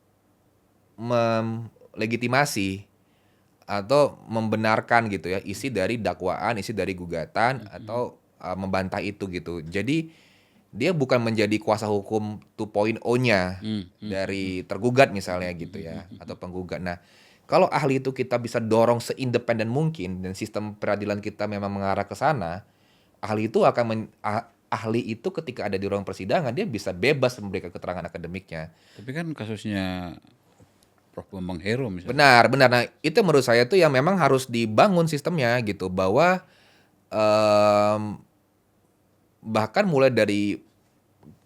melegitimasi atau membenarkan gitu ya isi dari dakwaan, isi dari gugatan atau membantah itu gitu. Jadi dia bukan menjadi kuasa hukum 2.0-nya dari tergugat misalnya gitu ya atau penggugat. Nah, kalau ahli itu kita bisa dorong seindependen mungkin dan sistem peradilan kita memang mengarah ke sana, ahli itu ahli itu ketika ada di ruang persidangan dia bisa bebas memberikan keterangan akademiknya. Tapi kan kasusnya Prof. Bambang Hero misalnya. Benar, benar. Nah, itu menurut saya tuh yang memang harus dibangun sistemnya gitu bahwa em, bahkan mulai dari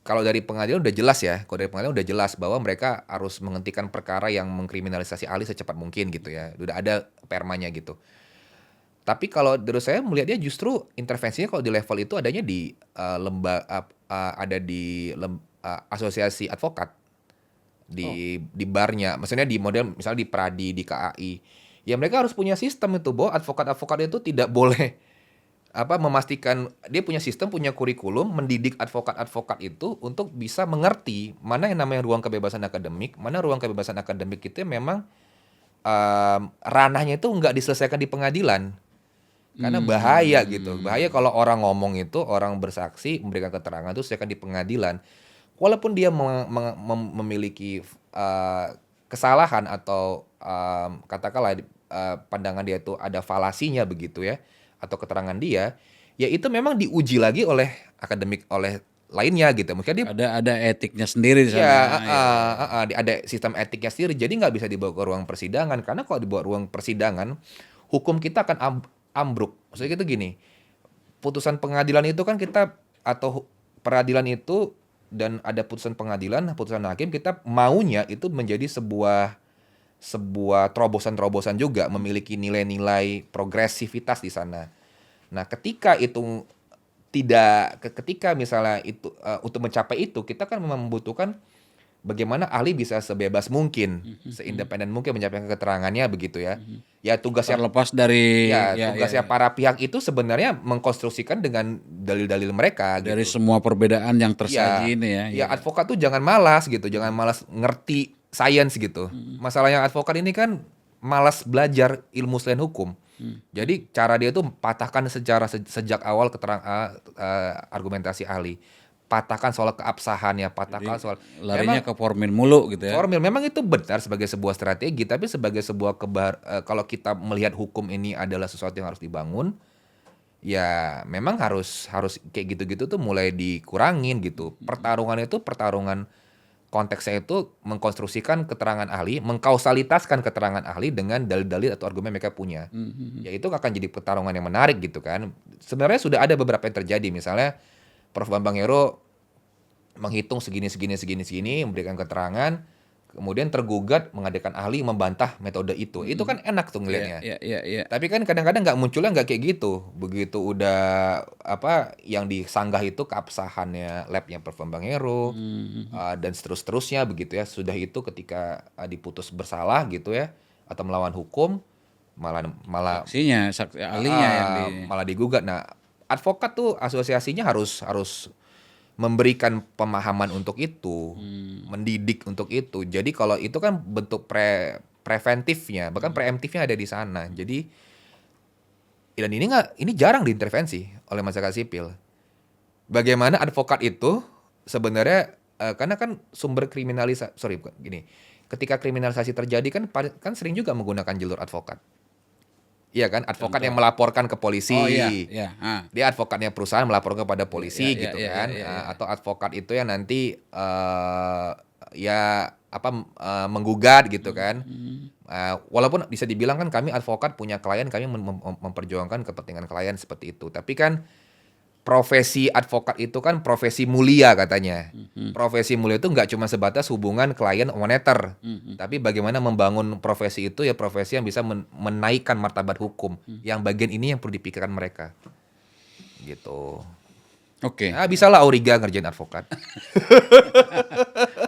kalau dari pengadilan udah jelas ya, kalau dari pengadilan udah jelas bahwa mereka harus menghentikan perkara yang mengkriminalisasi ahli secepat mungkin gitu ya. Udah ada permanya gitu. Tapi kalau menurut saya melihatnya justru intervensinya kalau di level itu adanya di ada di asosiasi advokat di barnya, maksudnya di model misalnya di Pradi, di KAI. Ya mereka harus punya sistem itu bahwa advokat-advokat itu tidak boleh memastikan dia punya sistem, punya kurikulum mendidik advokat-advokat itu untuk bisa mengerti mana yang namanya ruang kebebasan akademik, mana ruang kebebasan akademik itu yang memang ranahnya itu nggak diselesaikan di pengadilan. Karena bahaya gitu. Bahaya kalau orang ngomong itu, orang bersaksi, memberikan keterangan itu selesaikan di pengadilan. Walaupun dia memiliki kesalahan atau katakanlah pandangan dia itu ada falasinya begitu ya, atau keterangan dia, ya itu memang diuji lagi oleh akademik, oleh lainnya gitu. Mungkin dia Ada etiknya sendiri di ya, sana. Ya. ada sistem etiknya sendiri. Jadi nggak bisa dibawa ke ruang persidangan karena kalau dibawa ruang persidangan, hukum kita akan ambruk. Maksudnya gitu gini, putusan pengadilan itu kan kita atau peradilan itu dan ada putusan pengadilan, putusan hakim kita maunya itu menjadi sebuah terobosan-terobosan juga memiliki nilai-nilai progresivitas di sana. Nah, ketika itu ketika misalnya itu untuk mencapai itu kita kan memang membutuhkan bagaimana ahli bisa sebebas mungkin, seindependen mungkin menyampaikan keterangannya begitu ya. Ya tugasnya Terlepas dari tugasnya para pihak itu sebenarnya mengkonstruksikan dengan dalil-dalil mereka dari gitu. semua perbedaan yang Iya, tersaji ini ya. ya advokat tuh jangan malas gitu, jangan malas ngerti sains gitu. Masalahnya advokat ini kan malas belajar ilmu selain hukum. Jadi cara dia tuh patahkan secara sejak awal argumentasi ahli. Patahkan soal keabsahannya, Jadi patahkan soal larinya memang ke formil mulu gitu ya. formil memang itu benar sebagai sebuah strategi, tapi sebagai sebuah kalau kita melihat hukum ini adalah sesuatu yang harus dibangun, ya memang harus harus kayak gitu-gitu tuh mulai dikurangin gitu. Pertarungan itu pertarungan konteksnya itu mengkonstruksikan keterangan ahli, mengkausalitaskan keterangan ahli dengan dalil-dalil atau argumen mereka punya. Ya itu akan jadi pertarungan yang menarik gitu kan. Sebenarnya sudah ada beberapa yang terjadi, misalnya Prof. Bambang Hero menghitung segini, memberikan keterangan, kemudian tergugat mengadakan ahli membantah metode itu. Itu kan enak tuh ngelihatnya. Iya. Tapi kan kadang-kadang munculnya nggak kayak gitu. Begitu udah yang disanggah itu keabsahannya labnya Parfum Bang Hero, dan seterusnya begitu ya. Sudah itu ketika diputus bersalah gitu ya atau melawan hukum, malah malah Saksinya, ahlinya yang di malah digugat. Nah, advokat tuh asosiasinya harus harus memberikan pemahaman untuk itu, mendidik untuk itu. Jadi kalau itu kan bentuk preventifnya, bahkan preemptifnya ada di sana. Jadi dan ini jarang diintervensi oleh masyarakat sipil. Bagaimana advokat itu sebenarnya karena kan sumber ketika kriminalisasi terjadi kan sering juga menggunakan jalur advokat. Iya kan, advokat yang melaporkan ke polisi. Oh iya. Dia advokatnya perusahaan melaporkan kepada polisi Iya, gitu iya, kan. iya, iya. Atau advokat itu yang nanti menggugat gitu kan. Walaupun bisa dibilang kan kami advokat punya klien, kami memperjuangkan kepentingan klien seperti itu. Tapi kan profesi advokat itu kan profesi mulia katanya. Profesi mulia itu nggak cuma sebatas hubungan klien moneter, tapi bagaimana membangun profesi itu ya profesi yang bisa menaikkan martabat hukum. Yang bagian ini yang perlu dipikirkan mereka. Gitu. Oke. Nah, bisa lah Auriga ngerjain advokat.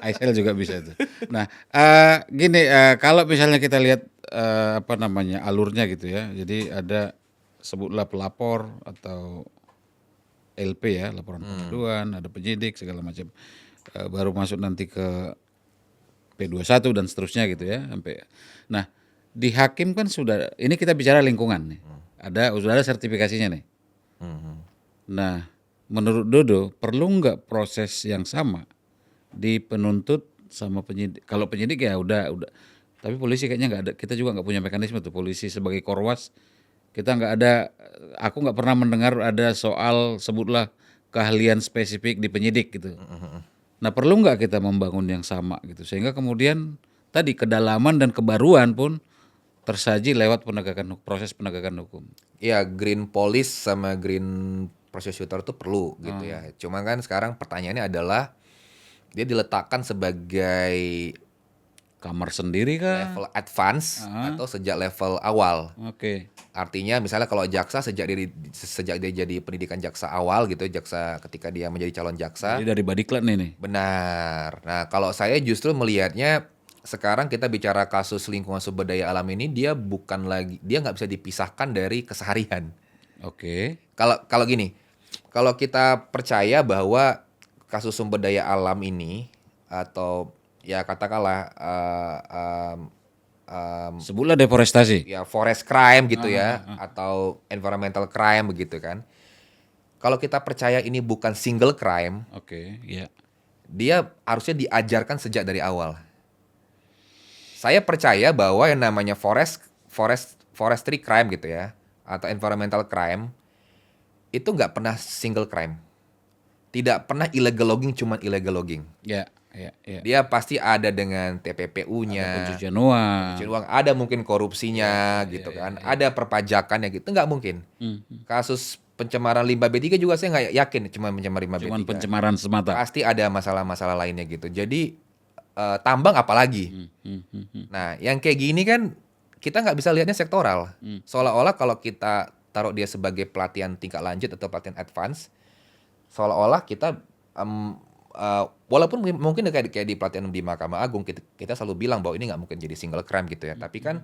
Aisel juga bisa itu. Nah, gini, kalau misalnya kita lihat alurnya gitu ya. Jadi ada sebutlah pelapor atau LP ya, laporan pengaduan, ada penyidik segala macam. Baru masuk nanti ke P21 dan seterusnya gitu ya sampai. Nah, di hakim kan sudah ini kita bicara lingkungan nih. Sudah ada sertifikasinya nih. Nah, menurut Dodo perlu nggak proses yang sama di penuntut sama penyidik? Kalau penyidik ya udah. Tapi polisi kayaknya nggak ada. Kita juga nggak punya mekanisme tuh. Polisi sebagai korwas kita nggak ada. Aku nggak pernah mendengar ada soal sebutlah keahlian spesifik di penyidik gitu. Nah, perlu nggak kita membangun yang sama gitu sehingga kemudian tadi kedalaman dan kebaruan pun tersaji lewat proses penegakan hukum. Ya, green police sama green prosecutor itu perlu gitu ya. Cuma kan sekarang pertanyaannya adalah dia diletakkan sebagai Kamar sendiri kah? level advance atau sejak level awal. Oke. Artinya misalnya kalau jaksa sejak dia jadi pendidikan jaksa awal gitu, jaksa ketika dia menjadi calon jaksa. Jadi dari Badiklat nih. Benar. Nah, kalau saya justru melihatnya sekarang kita bicara kasus lingkungan sumber daya alam ini dia nggak bisa dipisahkan dari keseharian. Oke. Kalau gini, kalau kita percaya bahwa kasus sumber daya alam ini atau ya katakanlah Sebutlah deforestasi. ya forest crime gitu ya atau environmental crime begitu kan. Kalau kita percaya ini bukan single crime, Oke, ya. dia harusnya diajarkan sejak dari awal. Saya percaya bahwa yang namanya forestry crime gitu ya atau environmental crime itu nggak pernah single crime. Tidak pernah illegal logging, cuman illegal logging. Ya. Dia pasti ada dengan TPPU-nya, Ada pencucian uang. pencucian uang, ada mungkin korupsinya gitu kan, ada perpajakannya gitu, nggak mungkin. Kasus pencemaran limbah B3 juga saya nggak yakin cuma pencemaran limbah Cuman B3. pencemaran semata. Pasti ada masalah-masalah lainnya gitu. Jadi tambang apalagi. Nah, yang kayak gini kan kita nggak bisa lihatnya sektoral. Seolah-olah kalau kita taruh dia sebagai pelatihan tingkat lanjut atau pelatihan advance, seolah-olah kita walaupun mungkin kayak di pelatihan di Mahkamah Agung kita selalu bilang bahwa ini nggak mungkin jadi single crime gitu ya. Tapi kan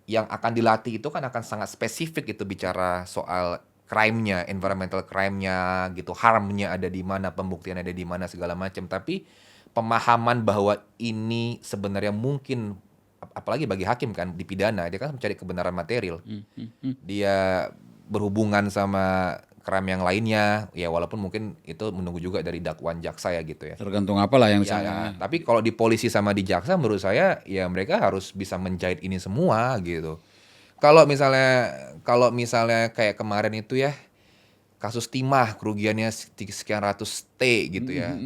yang akan dilatih itu kan akan sangat spesifik gitu bicara soal crime-nya, environmental crime-nya gitu, harm-nya ada di mana, pembuktian ada di mana segala macam. Tapi pemahaman bahwa ini sebenarnya mungkin apalagi bagi hakim kan di pidana dia kan mencari kebenaran material. Dia berhubungan sama crime yang lainnya, ya walaupun mungkin itu menunggu juga dari dakwaan jaksa ya gitu ya. Tergantung apalah yang Ya, tapi kalau di polisi sama di jaksa menurut saya ya mereka harus bisa menjahit ini semua gitu. Kalau misalnya kayak kemarin itu ya kasus timah kerugiannya sekian ratus T gitu ya.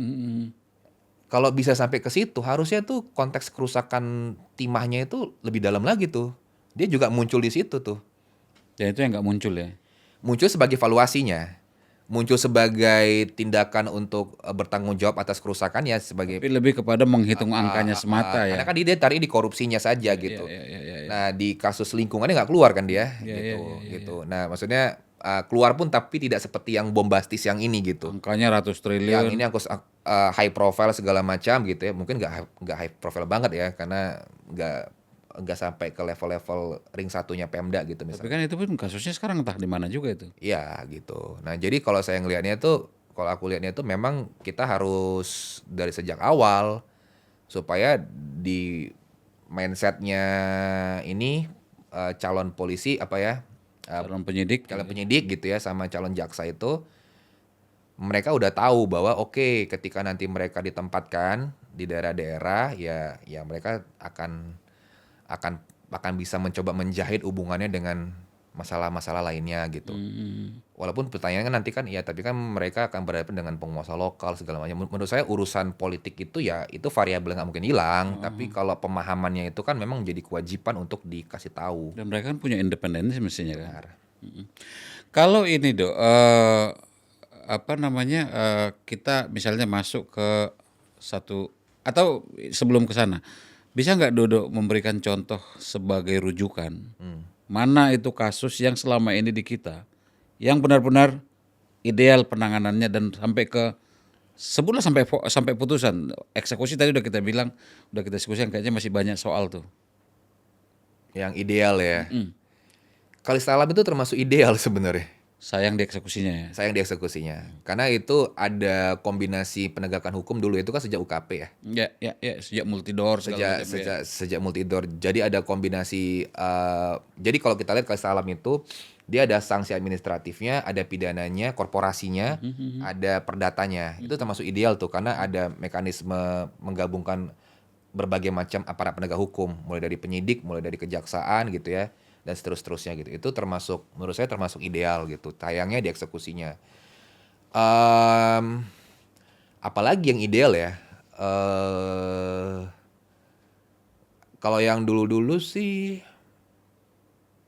Kalau bisa sampai ke situ harusnya tuh konteks kerusakan timahnya itu lebih dalam lagi tuh. Dia juga muncul di situ tuh. Ya itu yang nggak muncul ya. Muncul sebagai valuasinya. muncul sebagai tindakan untuk bertanggung jawab atas kerusakan ya sebagai Tapi lebih kepada menghitung angkanya semata karena ya. kan dia tarik di korupsinya saja Iya, gitu. iya, iya, iya, iya. Nah, di kasus lingkungannya nggak keluar kan dia Iya, iya, iya, gitu iya, iya. gitu. Nah, maksudnya keluar pun tapi tidak seperti yang bombastis yang ini gitu. Angkanya ratus Yang triliun. ini aku high profile segala macam gitu ya. Mungkin nggak high profile banget ya karena nggak sampai ke level-level ring satunya Pemda gitu Tapi misalnya. kan itu pun kasusnya sekarang entah di mana juga itu. Iya gitu. Nah jadi kalau saya ngelihatnya tuh, kalau aku lihatnya tuh memang kita harus dari sejak awal supaya di mindsetnya ini calon polisi apa ya, Calon penyidik gitu calon ya. penyidik gitu ya sama calon jaksa itu mereka udah tahu bahwa oke ketika nanti mereka ditempatkan di daerah-daerah ya mereka akan akan bisa mencoba menjahit hubungannya dengan masalah-masalah lainnya gitu. Hmm. Walaupun pertanyaannya kan nanti kan ya tapi kan mereka akan berhadapan dengan penguasa lokal segala macam. Menurut saya urusan politik itu ya itu variabel nggak mungkin hilang. Tapi kalau pemahamannya itu kan memang menjadi kewajiban untuk dikasih tahu. Dan mereka kan punya independensi mestinya kan. Benar. Kalau ini Dok, apa namanya, kita misalnya masuk ke satu atau sebelum ke sana, bisa nggak Dodo memberikan contoh sebagai rujukan, mana itu kasus yang selama ini di kita, yang benar-benar ideal penanganannya dan sampai ke sebutlah sampai putusan eksekusi tadi udah kita bilang, udah kita diskusikan kayaknya masih banyak soal tuh. Yang ideal ya. Kali Salam itu termasuk ideal sebenarnya. Sayang di eksekusinya ya. Sayang di eksekusinya. Karena itu ada kombinasi penegakan hukum dulu itu kan sejak UKP ya. Ya, ya, ya, sejak multidor segala Sejak macam ya. sejak multidor. Jadi ada kombinasi jadi kalau kita lihat Kali Salam itu dia ada sanksi administratifnya, ada pidananya, korporasinya, ada perdatanya. Itu termasuk ideal tuh karena ada mekanisme menggabungkan berbagai macam aparat penegak hukum, mulai dari penyidik, mulai dari kejaksaan gitu ya, dan seterusnya gitu. Itu termasuk menurut saya termasuk ideal gitu. Tayangnya di eksekusinya. Em, Apalagi yang ideal ya. Kalau yang dulu-dulu sih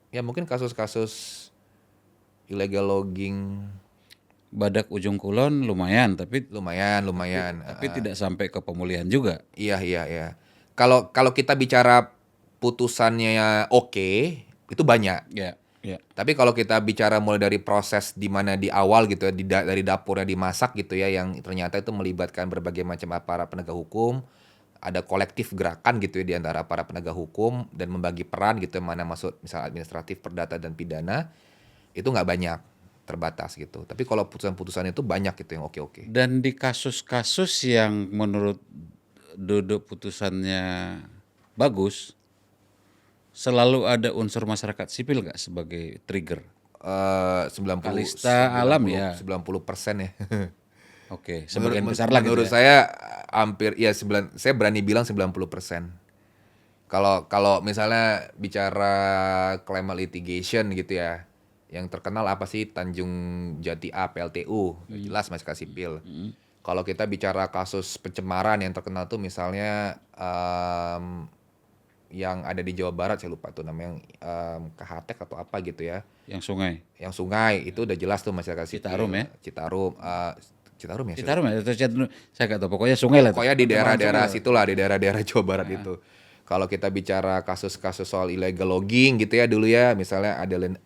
ya mungkin kasus-kasus illegal logging Badak Ujung Kulon lumayan, tapi lumayan. tapi tidak sampai ke pemulihan juga. Iya iya iya. Kalau kalau kita bicara putusannya ya oke, itu banyak. Ya, ya. Tapi kalau kita bicara mulai dari proses di mana di awal gitu ya, dari dapurnya dimasak gitu ya, yang ternyata itu melibatkan berbagai macam aparat penegak hukum, ada kolektif gerakan gitu ya di antara para penegak hukum dan membagi peran gitu, mana masuk misal administratif, perdata dan pidana, itu nggak banyak, terbatas gitu. Tapi kalau putusan-putusan itu banyak gitu yang oke-oke. Dan di kasus-kasus yang menurut Dodo putusannya bagus, selalu ada unsur masyarakat sipil nggak sebagai trigger? 90 Kalista Alam ya. 90% ya. Oke, sebagian besar lah gitu Menurut ya. saya hampir ya saya berani bilang 90%. Kalau kalau misalnya bicara climate litigation gitu ya, yang terkenal apa sih Tanjung Jati A PLTU, jelas masyarakat sipil. Kalau kita bicara kasus pencemaran yang terkenal tuh misalnya yang ada di Jawa Barat saya lupa tuh namanya Kahatek atau apa gitu ya. Yang sungai. Yang sungai itu udah jelas tuh masyarakat sipil. Citarum ya? Citarum ya. Citarum ya, atau saya nggak tahu. Pokoknya sungai lah. Pokoknya di Pencemaran daerah-daerah sungai lah. situlah, di daerah-daerah Jawa Barat itu. Kalau kita bicara kasus-kasus soal illegal logging gitu ya dulu ya, misalnya Adeline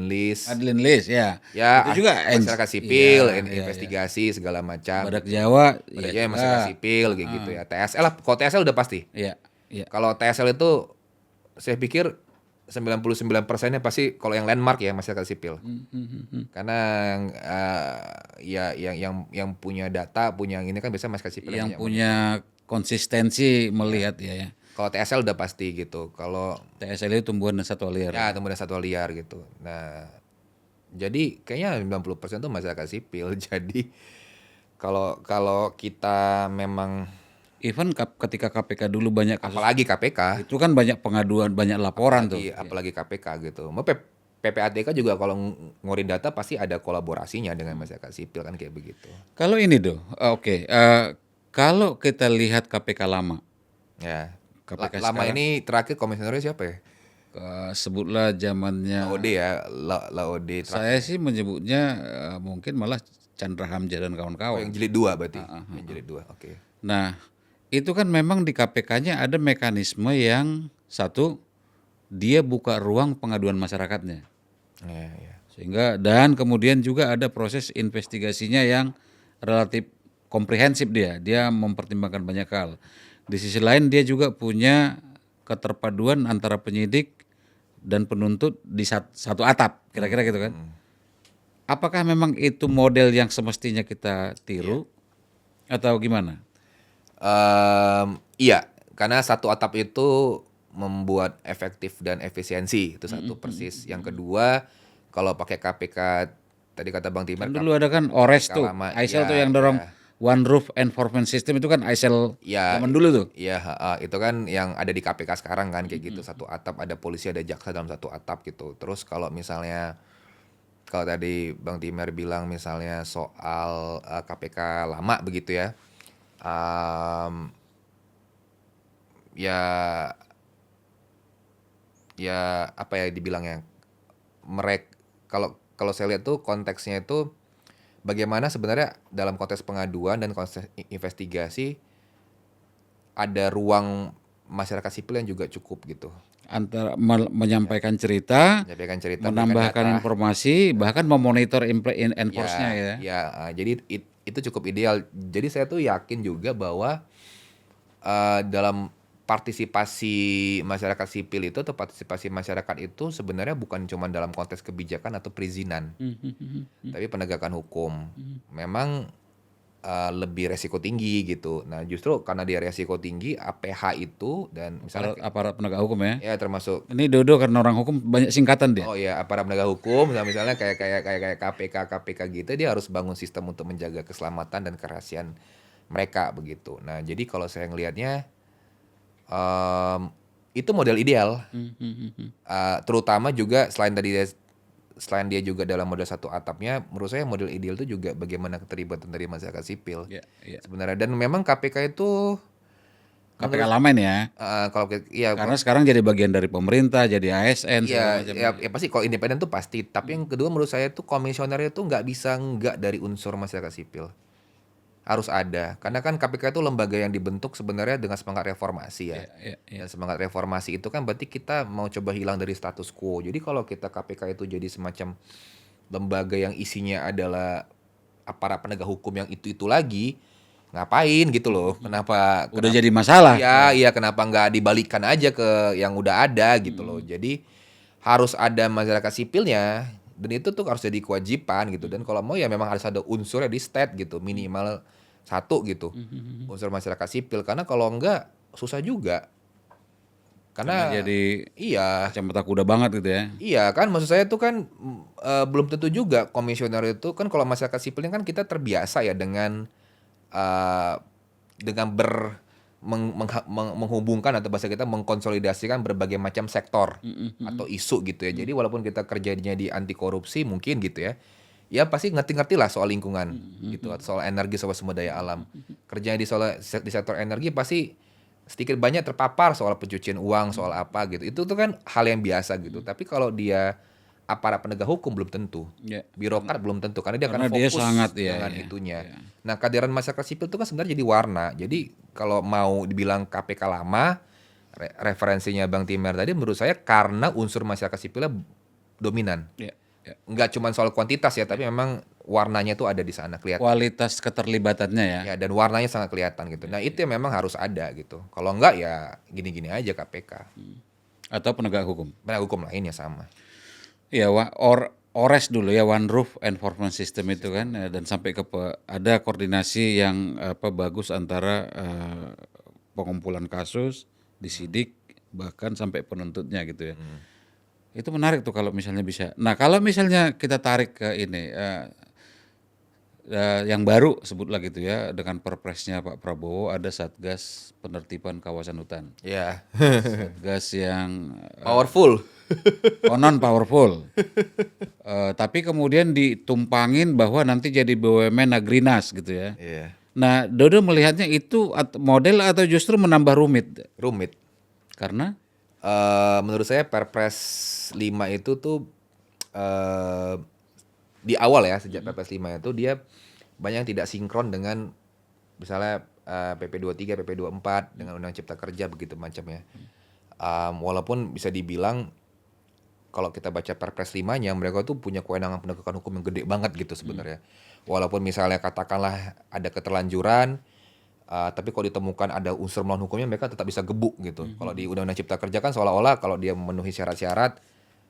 Lis, Adeline Lis ya. ya Itu juga masyarakat sipil, iya, iya, investigasi segala macam. Badak Jawa Pada ya masyarakat juga. sipil kayak gitu ya. TSL lah, kalau TSL udah pasti. Iya, iya. Kalau TSL itu saya pikir 99%-nya pasti kalau yang landmark ya masyarakat sipil. Karena yang punya data, punya yang ini kan biasanya masyarakat sipil Yang yang punya konsistensi melihat ya. kalau TSL udah pasti gitu. Kalau TSL itu tumbuhan dan satwa liar. ya tumbuhan satwa liar gitu. Nah, jadi kayaknya 90% tuh masyarakat sipil. Jadi kalau kalau kita memang Even ketika KPK dulu banyak kasus, apalagi KPK, itu kan banyak pengaduan, banyak laporan tuh. apalagi KPK gitu. Mau PPATK juga kalau ngorin data pasti ada kolaborasinya dengan masyarakat sipil kan kayak begitu. Kalau ini tuh, oke, kalau kita lihat KPK lama, Ya. KPK Lama sekarang, ini terakhir komisionernya siapa ya? sebutlah zamannya Laode ya, Laode saya sih menyebutnya mungkin malah Chandra Hamzah dan yang kawan-kawan. jilid 2 berarti. Yang jilid 2. Oke. Nah, itu kan memang di KPK-nya ada mekanisme yang satu, dia buka ruang pengaduan masyarakatnya. Iya, iya. Sehingga dan kemudian juga ada proses investigasinya yang relatif komprehensif dia. Dia mempertimbangkan banyak hal. Di sisi lain dia juga punya keterpaduan antara penyidik dan penuntut di satu atap, kira-kira gitu kan. Apakah memang itu model yang semestinya kita tiru atau gimana? Iya, karena satu atap itu membuat efektif dan efisiensi, itu satu persis. Yang kedua, kalau pakai KPK tadi kata Bang Timar, Kan dulu ada kan Ores KPK tuh, lama, ISEL tuh ya, yang dorong ya, One Roof Enforcement System itu kan ISEL ya, zaman dulu tuh. ya, itu kan yang ada di KPK sekarang kan kayak gitu, satu atap, ada polisi, ada jaksa dalam satu atap gitu. Terus kalau misalnya kalau tadi Bang Timar bilang misalnya soal KPK lama begitu ya, em, ya ya apa ya dibilangnya, mereka kalau kalau saya lihat tuh konteksnya itu bagaimana sebenarnya dalam konteks pengaduan dan konteks investigasi ada ruang masyarakat sipil yang juga cukup gitu, Antara menyampaikan cerita, menyampaikan cerita, memberikan menambahkan data. informasi, bahkan memonitor enforce-nya Ya, ya. ya, jadi itu cukup ideal. Jadi saya tuh yakin juga bahwa dalam partisipasi masyarakat sipil itu atau partisipasi masyarakat itu sebenarnya bukan cuma dalam konteks kebijakan atau perizinan, tapi penegakan hukum. Memang lebih resiko tinggi gitu. Nah, justru karena dia resiko tinggi, APH itu dan misalnya Aparat penegak hukum ya. ya termasuk Ini Dodo karena orang hukum banyak singkatan dia. oh ya aparat penegak hukum, misalnya kayak KPK gitu, dia harus bangun sistem untuk menjaga keselamatan dan kerahasiaan mereka begitu. Nah, jadi kalau saya ngelihatnya itu model ideal. Terutama juga selain dia juga dalam model satu atapnya, menurut saya model ideal itu juga bagaimana keterlibatan dari masyarakat sipil Ya, ya. sebenarnya. Dan memang KPK itu KPK lama ini ya. kalau ya Karena sekarang jadi bagian dari pemerintah, jadi ASN segala ya, macam. ya pasti kalau independen tuh pasti. Tapi yang kedua menurut saya tuh komisionernya tuh nggak bisa nggak dari unsur masyarakat sipil. Harus ada. Karena kan KPK itu lembaga yang dibentuk sebenarnya dengan semangat reformasi ya. Ya, ya. Dan semangat reformasi itu kan berarti kita mau coba hilang dari status quo. Jadi kalau kita KPK itu jadi semacam lembaga yang isinya adalah aparat penegak hukum yang itu lagi, ngapain gitu loh? Udah jadi masalah. Iya, iya kenapa nggak dibalikkan aja ke yang udah ada gitu loh. Jadi harus ada masyarakat sipilnya dan itu tuh harus jadi kewajiban gitu. Dan kalau mau ya memang harus ada unsurnya di state gitu, minimal satu gitu. Unsur masyarakat sipil karena kalau enggak susah juga. Karena Karena jadi iya, kacamata kuda banget gitu ya. iya kan maksud saya tuh kan belum tentu juga komisioner itu kan kalau masyarakat sipilnya kan kita terbiasa ya eh, dengan menghubungkan atau bahasa kita mengkonsolidasikan berbagai macam sektor atau isu gitu ya. Jadi walaupun kita kerjanya di anti korupsi mungkin gitu ya. Ya pasti ngerti-ngerti lah soal lingkungan gitu, soal energi, soal sumber daya alam. Kerjanya di sektor energi pasti sedikit banyak terpapar soal pencucian uang, soal apa gitu. Itu tuh kan hal yang biasa gitu. Tapi kalau dia aparat penegak hukum belum tentu. Ya. Birokrat belum tentu karena dia akan Karena dia fokus sangat ya, dengan ya, itunya. ya. Nah, kehadiran masyarakat sipil itu kan sebenarnya jadi warna. Jadi kalau mau dibilang KPK lama, referensinya Bang Timar tadi menurut saya karena unsur masyarakat sipilnya dominan. Ya, ya. Enggak cuma soal kuantitas ya, tapi memang warnanya tuh ada di sana kelihatan. Kualitas keterlibatannya ya. Ya, dan warnanya sangat kelihatan gitu. Nah, itu yang memang harus ada gitu. Kalau enggak ya gini-gini aja KPK. Atau penegak hukum. Penegak hukum lainnya sama. Ya, Ores dulu ya, One Roof Enforcement System itu kan, dan sampai ke ada koordinasi yang bagus antara pengumpulan kasus, disidik, bahkan sampai penuntutnya gitu ya. Itu menarik tuh kalau misalnya bisa. Nah, kalau misalnya kita tarik ke ini, yang baru sebutlah gitu ya, dengan perpresnya Pak Prabowo ada Satgas Penertiban Kawasan Hutan. Ya, Satgas yang powerful. konon powerful. Tapi kemudian ditumpangin bahwa nanti jadi BUMN Agrinas gitu ya. Iya. Nah, Dodo melihatnya itu model atau justru menambah rumit? Rumit. Karena Menurut saya Perpres 5 itu tuh eh, di awal ya, sejak Perpres 5 itu dia banyak yang tidak sinkron dengan misalnya PP 23, PP 24 dengan Undang Cipta Kerja begitu macam ya. Walaupun bisa dibilang kalau kita baca Perpres 5-nya mereka tuh punya kewenangan penegakan hukum yang gede banget gitu sebenarnya. Walaupun misalnya katakanlah ada keterlanjuran, tapi kalau ditemukan ada unsur melawan hukumnya mereka tetap bisa gebuk gitu. Kalau di Undang-Undang Cipta Kerja kan seolah-olah kalau dia memenuhi syarat-syarat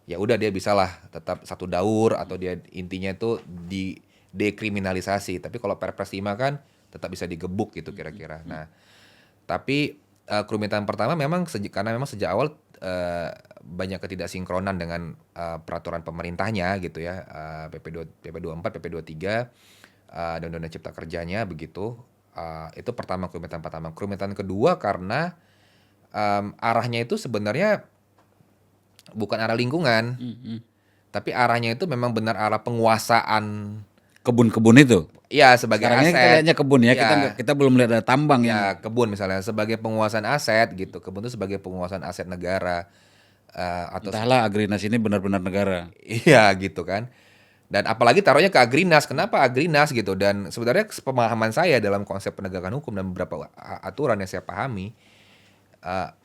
ya udah dia bisalah tetap satu daur atau dia intinya itu di dekriminalisasi. Tapi kalau Perpres 5 kan tetap bisa digebuk gitu kira-kira. Nah, tapi kerumitan pertama memang karena memang sejak awal banyak ketidaksinkronan dengan peraturan pemerintahnya gitu ya, PP 24, PP 23 dan Undang-Undang Cipta Kerjanya begitu. Itu pertama, kerumitan pertama. Kerumitan kedua karena arahnya itu sebenarnya bukan arah lingkungan, tapi arahnya itu memang benar arah penguasaan. Kebun-kebun itu. Ya, sebagai Sekarang ini kita aset. lihatnya kebun ya, Ya, kita belum lihat ada tambang yang ya kebun misalnya sebagai penguasaan aset gitu. Kebun itu sebagai penguasaan aset negara atau entahlah Agrinas ini benar-benar negara. iya gitu kan. Dan apalagi taruhnya ke Agrinas. Kenapa Agrinas gitu? Dan sebenarnya pemahaman saya dalam konsep penegakan hukum dan beberapa aturan yang saya pahami,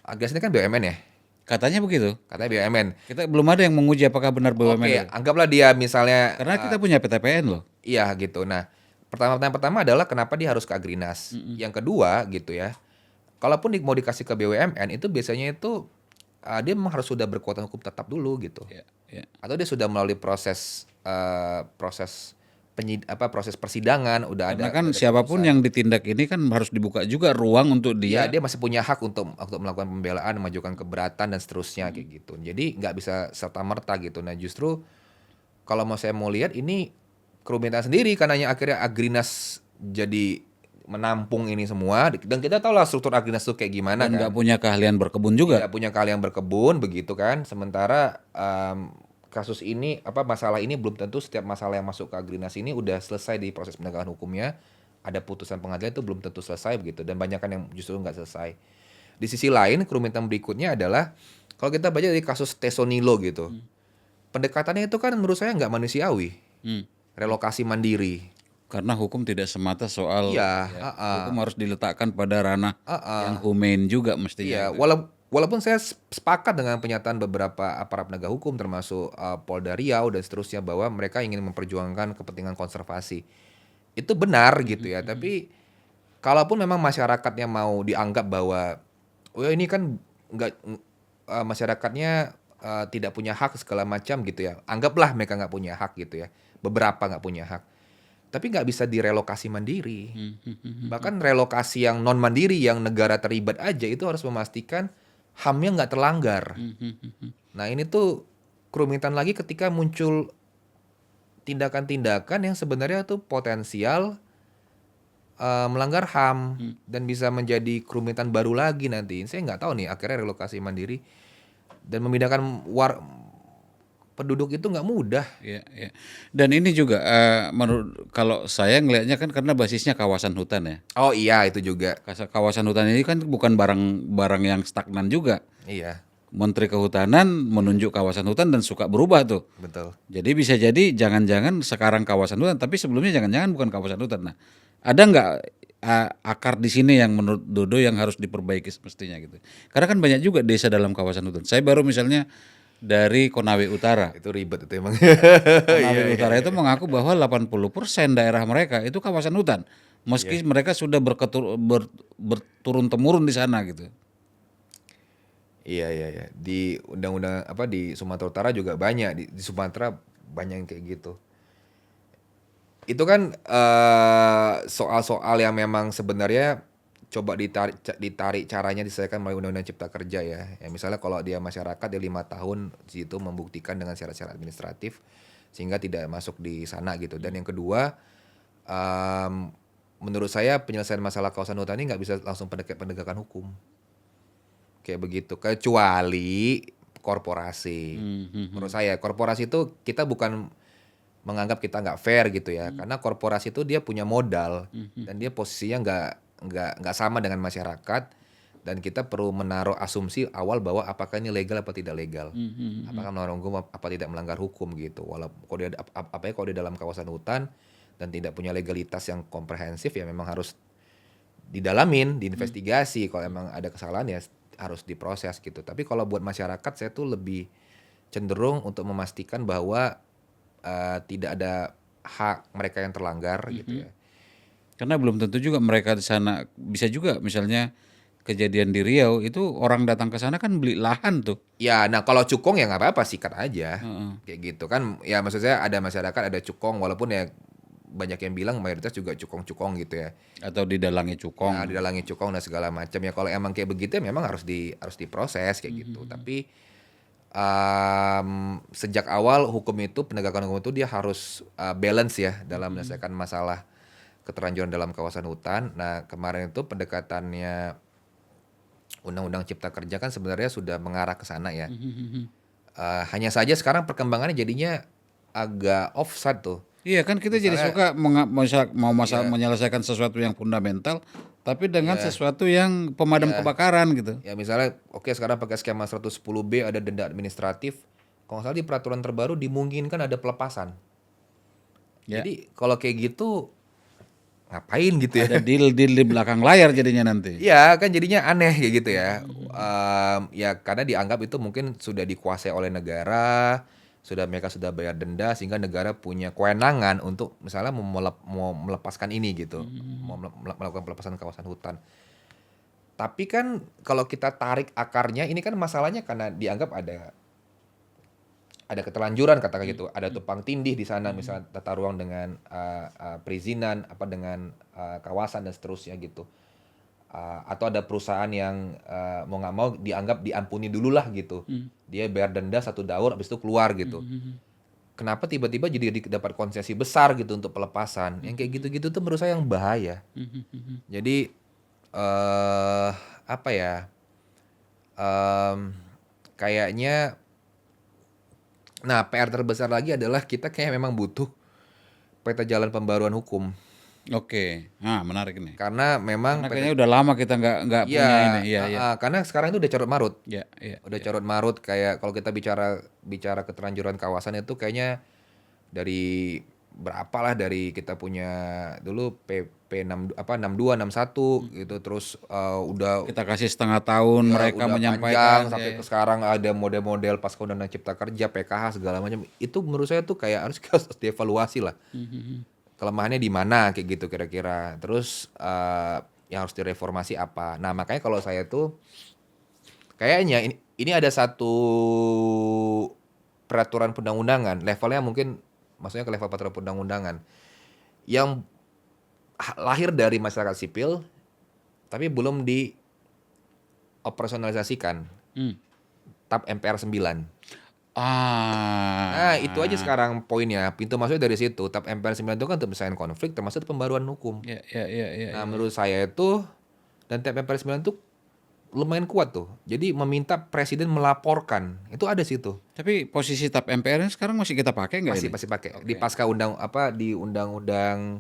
Agrinas ini kan BUMN ya. Katanya begitu. Katanya BUMN. Kita belum ada yang menguji apakah benar BUMN Oke, itu. anggaplah dia misalnya Karena kita punya PTPN loh. iya gitu. Nah, pertama adalah kenapa dia harus ke Agrinas. Yang kedua gitu ya, kalaupun mau dikasih ke BUMN itu biasanya itu dia memang harus sudah berkekuatan hukum tetap dulu gitu. Ya, ya. Atau dia sudah melalui proses proses persidangan, udah Karena ada kan udah ada siapapun putusan. yang ditindak ini kan harus dibuka juga ruang untuk Iya, dia. dia masih punya hak untuk melakukan pembelaan, memajukan keberatan dan seterusnya kayak gitu. Jadi nggak bisa serta merta gitu. Nah justru kalau saya mau lihat ini kerumitan sendiri karenanya akhirnya Agrinas jadi menampung ini semua dan kita tahu lah struktur Agrinas itu kayak gimana Dan nggak kan. punya keahlian berkebun juga. Tidak punya keahlian berkebun begitu kan. Sementara kasus ini masalah ini belum tentu setiap masalah yang masuk ke Agrinas ini udah selesai di proses penegakan hukumnya. Ada putusan pengadilan itu belum tentu selesai begitu dan banyak kan yang justru nggak selesai. Di sisi lain kerumitan berikutnya adalah kalau kita baca dari kasus Tesonilo gitu. Pendekatannya itu kan menurut saya nggak manusiawi. Hmm. Relokasi mandiri. Karena hukum tidak semata soal Iya, ya, hukum harus diletakkan pada ranah Heeh. yang humane juga mestinya Iya, gitu. walaupun saya sepakat dengan pernyataan beberapa aparat penegak hukum termasuk Polda Riau dan seterusnya bahwa mereka ingin memperjuangkan kepentingan konservasi. Itu benar gitu ya, tapi kalaupun memang masyarakatnya mau dianggap bahwa oh ini kan nggak masyarakatnya tidak punya hak segala macam gitu ya. Anggaplah mereka nggak punya hak gitu ya. Beberapa nggak punya hak. Tapi nggak bisa direlokasi mandiri. Bahkan relokasi yang non mandiri yang negara terlibat aja itu harus memastikan HAM-nya nggak terlanggar. Nah ini tuh kerumitan lagi ketika muncul tindakan-tindakan yang sebenarnya tuh potensial melanggar HAM dan bisa menjadi kerumitan baru lagi nanti. Saya nggak tahu nih akhirnya relokasi mandiri dan memindahkan penduduk itu nggak mudah. Ya, ya. Dan ini juga menurut kalau saya ngelihatnya kan karena basisnya kawasan hutan ya. Oh iya itu juga. Kawasan hutan ini kan bukan barang yang stagnan juga. Iya Menteri Kehutanan menunjuk kawasan hutan dan suka berubah tuh. betul. Jadi bisa jadi jangan-jangan sekarang kawasan hutan, tapi sebelumnya jangan-jangan bukan kawasan hutan. Nah, ada nggak akar di sini yang menurut Dodo yang harus diperbaiki semestinya gitu? Karena kan banyak juga desa dalam kawasan hutan. Saya baru misalnya dari Konawe Utara. Itu ribet itu emang. Konawe Utara itu mengaku bahwa 80% daerah mereka itu kawasan hutan. Meski mereka sudah berturun-temurun di sana gitu. Iya. Di undang-undang di Sumatera Utara juga banyak di Sumatera banyak yang kayak gitu. Itu kan soal-soal yang memang sebenarnya coba ditarik caranya diselesaikan melalui Undang-Undang Cipta Kerja ya. Ya misalnya kalau dia masyarakat dia 5 tahun situ membuktikan dengan syarat-syarat administratif sehingga tidak masuk di sana gitu. Dan yang kedua menurut saya penyelesaian masalah kawasan hutan ini nggak bisa langsung penegakan hukum. Kayak begitu, kecuali korporasi. Menurut saya korporasi itu kita bukan menganggap kita nggak fair gitu ya, karena korporasi itu dia punya modal dan dia posisinya nggak sama dengan masyarakat dan kita perlu menaruh asumsi awal bahwa apakah ini legal apa tidak legal. Apakah melanggar hukum apa tidak melanggar hukum gitu. Walaupun kalau dia apalagi kalau di dalam kawasan hutan dan tidak punya legalitas yang komprehensif ya memang harus didalamin, diinvestigasi. Kalau emang ada kesalahan ya harus diproses gitu. Tapi kalau buat masyarakat saya tuh lebih cenderung untuk memastikan bahwa tidak ada hak mereka yang terlanggar gitu ya. Karena belum tentu juga mereka di sana, bisa juga misalnya kejadian di Riau itu orang datang ke sana kan beli lahan tuh. Ya, nah kalau cukong ya nggak apa-apa sikat aja, kayak gitu kan. Ya maksud saya ada masyarakat ada cukong walaupun ya banyak yang bilang mayoritas juga cukong-cukong gitu ya. Atau didalangi Ya cukong. didalangi cukong dan segala macam ya kalau emang kayak begitu ya memang harus diproses kayak gitu. Tapi sejak awal hukum itu penegakan hukum itu dia harus balance ya dalam menyelesaikan masalah keterlanjuran dalam kawasan hutan. Nah, kemarin itu pendekatannya Undang-Undang Cipta Kerja kan sebenarnya sudah mengarah ke sana ya. Hanya saja sekarang perkembangannya jadinya agak offside tuh. Iya kan kita jadi Misalnya suka mau masalah menyelesaikan sesuatu yang fundamental, tapi dengan sesuatu yang pemadam kebakaran gitu. ya misalnya oke sekarang pakai skema 110B ada denda administratif. Kalau nggak salah di peraturan terbaru dimungkinkan ada pelepasan. Ya. Jadi kalau kayak gitu ngapain gitu ya? Ada deal-deal di belakang layar jadinya nanti. Iya kan jadinya aneh kayak gitu ya. Ya karena dianggap itu mungkin sudah dikuasai oleh negara, mereka sudah bayar denda sehingga negara punya kewenangan untuk misalnya mau melepaskan ini gitu, mau melakukan pelepasan kawasan hutan. Tapi kan kalau kita tarik akarnya ini kan masalahnya karena dianggap ada keterlanjuran katakan gitu, ada tumpang tindih di sana misalnya tata ruang dengan perizinan apa dengan kawasan dan seterusnya gitu. Atau ada perusahaan yang mau nggak mau dianggap diampuni dulu lah gitu. Dia bayar denda 1 daur habis itu keluar gitu. Kenapa tiba-tiba jadi dapat konsesi besar gitu untuk pelepasan? Yang kayak gitu-gitu tuh menurut saya yang bahaya. Jadi apa ya? Kayaknya nah PR terbesar lagi adalah kita kayak memang butuh peta jalan pembaruan hukum. Oke, nah menarik nih. Karena memang Karena kayaknya udah lama kita nggak punya ini. Iya, iya. karena sekarang itu udah carut marut. Iya, iya. Udah carut marut kayak kalau kita bicara keterlanjuran kawasan itu kayaknya dari berapa lah dari kita punya dulu PP 6 apa 62 61 gitu terus udah Kita kasih setengah tahun mereka udah menyampaikan panjang sampai ke sekarang ada model-model pasca Undang-Undang Cipta Kerja PKH segala macam itu menurut saya tuh kayak harus dievaluasi lah kelemahannya di mana kayak gitu kira-kira terus yang harus direformasi apa. Nah makanya kalau saya tuh kayaknya ini ada satu peraturan perundang-undangan levelnya mungkin maksudnya ke level peraturan perundang-undangan yang lahir dari masyarakat sipil tapi belum dioperasionalisasikan. TAP MPR 9. Nah, itu aja sekarang poinnya. Pintu masuknya dari situ. TAP MPR 9 itu kan untuk penyelesaian konflik termasuk pembaruan hukum. Iya, iya, iya, iya. Nah, menurut saya itu dan TAP MPR 9 itu lumayan kuat tuh. Jadi meminta presiden melaporkan. Itu ada situ. Tapi posisi TAP MPR ini sekarang masih kita pakai nggak ini? Masih pakai. Di pasca di undang-undang